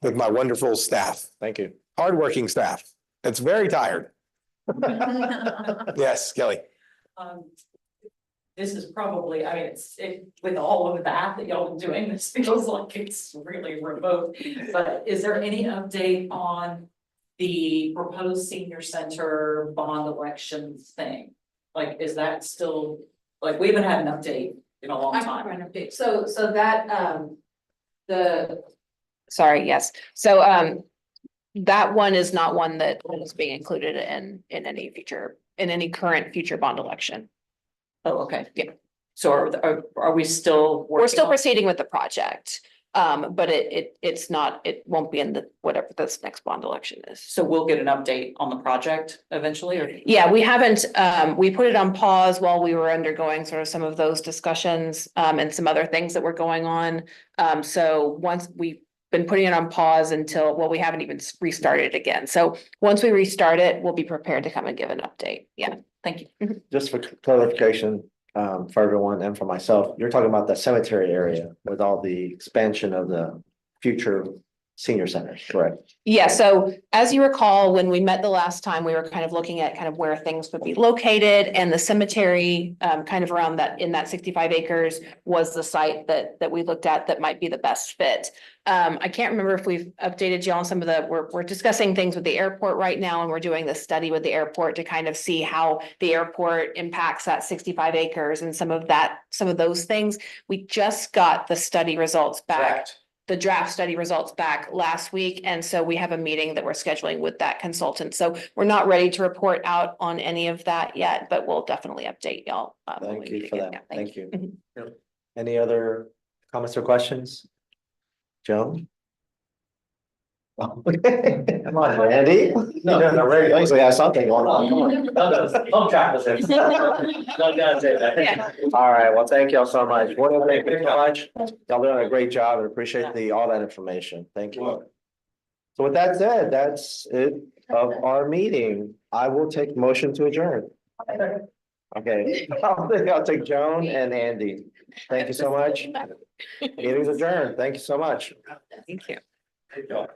with my wonderful staff, Thank you. hardworking staff. That's very tired. Yes, Kelly. This is probably, I mean, with all of that y'all been doing, this feels like it's really remote. But is there any update on the proposed senior center bond elections thing? Like, is that still, like, we haven't had an update in a long I can time. run an update. So that, Sorry, yes. So that one is not one that is being included in any current future bond election. Oh, okay, yeah. So are we still? We're still working proceeding with the project. But it's not, it won't be in the, whatever this next bond election is. So we'll get an update on the project eventually, or? Yeah, we haven't, we put it on pause while we were undergoing sort of some of those discussions, and some other things that were going on. So once we've been putting it on pause until, well, we haven't even restarted it again. So once we restart it, we'll be prepared to come and give an update. Yeah, thank you. Just for clarification, for everyone and for myself, you're talking about the cemetery area with all the expansion of the future senior centers, correct? Yeah, so as you recall, when we met the last time, we were kind of looking at kind of where things would be located, and the cemetery, kind of around that, in that 65 acres was the site that we looked at that might be the best fit. I can't remember if we've updated you on some of we're discussing things with the airport right now, and we're doing this study with the airport to kind of see how the airport impacts that 65 acres and some of those things. We just got the study results back. The draft study results back last week, and so we have a meeting that we're scheduling with that consultant. So we're not ready to report out on any of that yet, but we'll definitely update y'all. When we Thank you meet for again. that. Yeah, Thank you. Mhm. Any other comments or questions? Joan? Come on, Randy. No, Randy, at least we have something going on. Come on. Yeah. All right, well, thank y'all so much. Thank you so much. Y'all doing a great job and appreciate all that information. Thank you. So with that said, that's it of our meeting. I will take motion to adjourn. Okay, I'll take Joan and Andy. Thank you so much. Meeting's adjourned. Thank you so much. Thank you. Good job.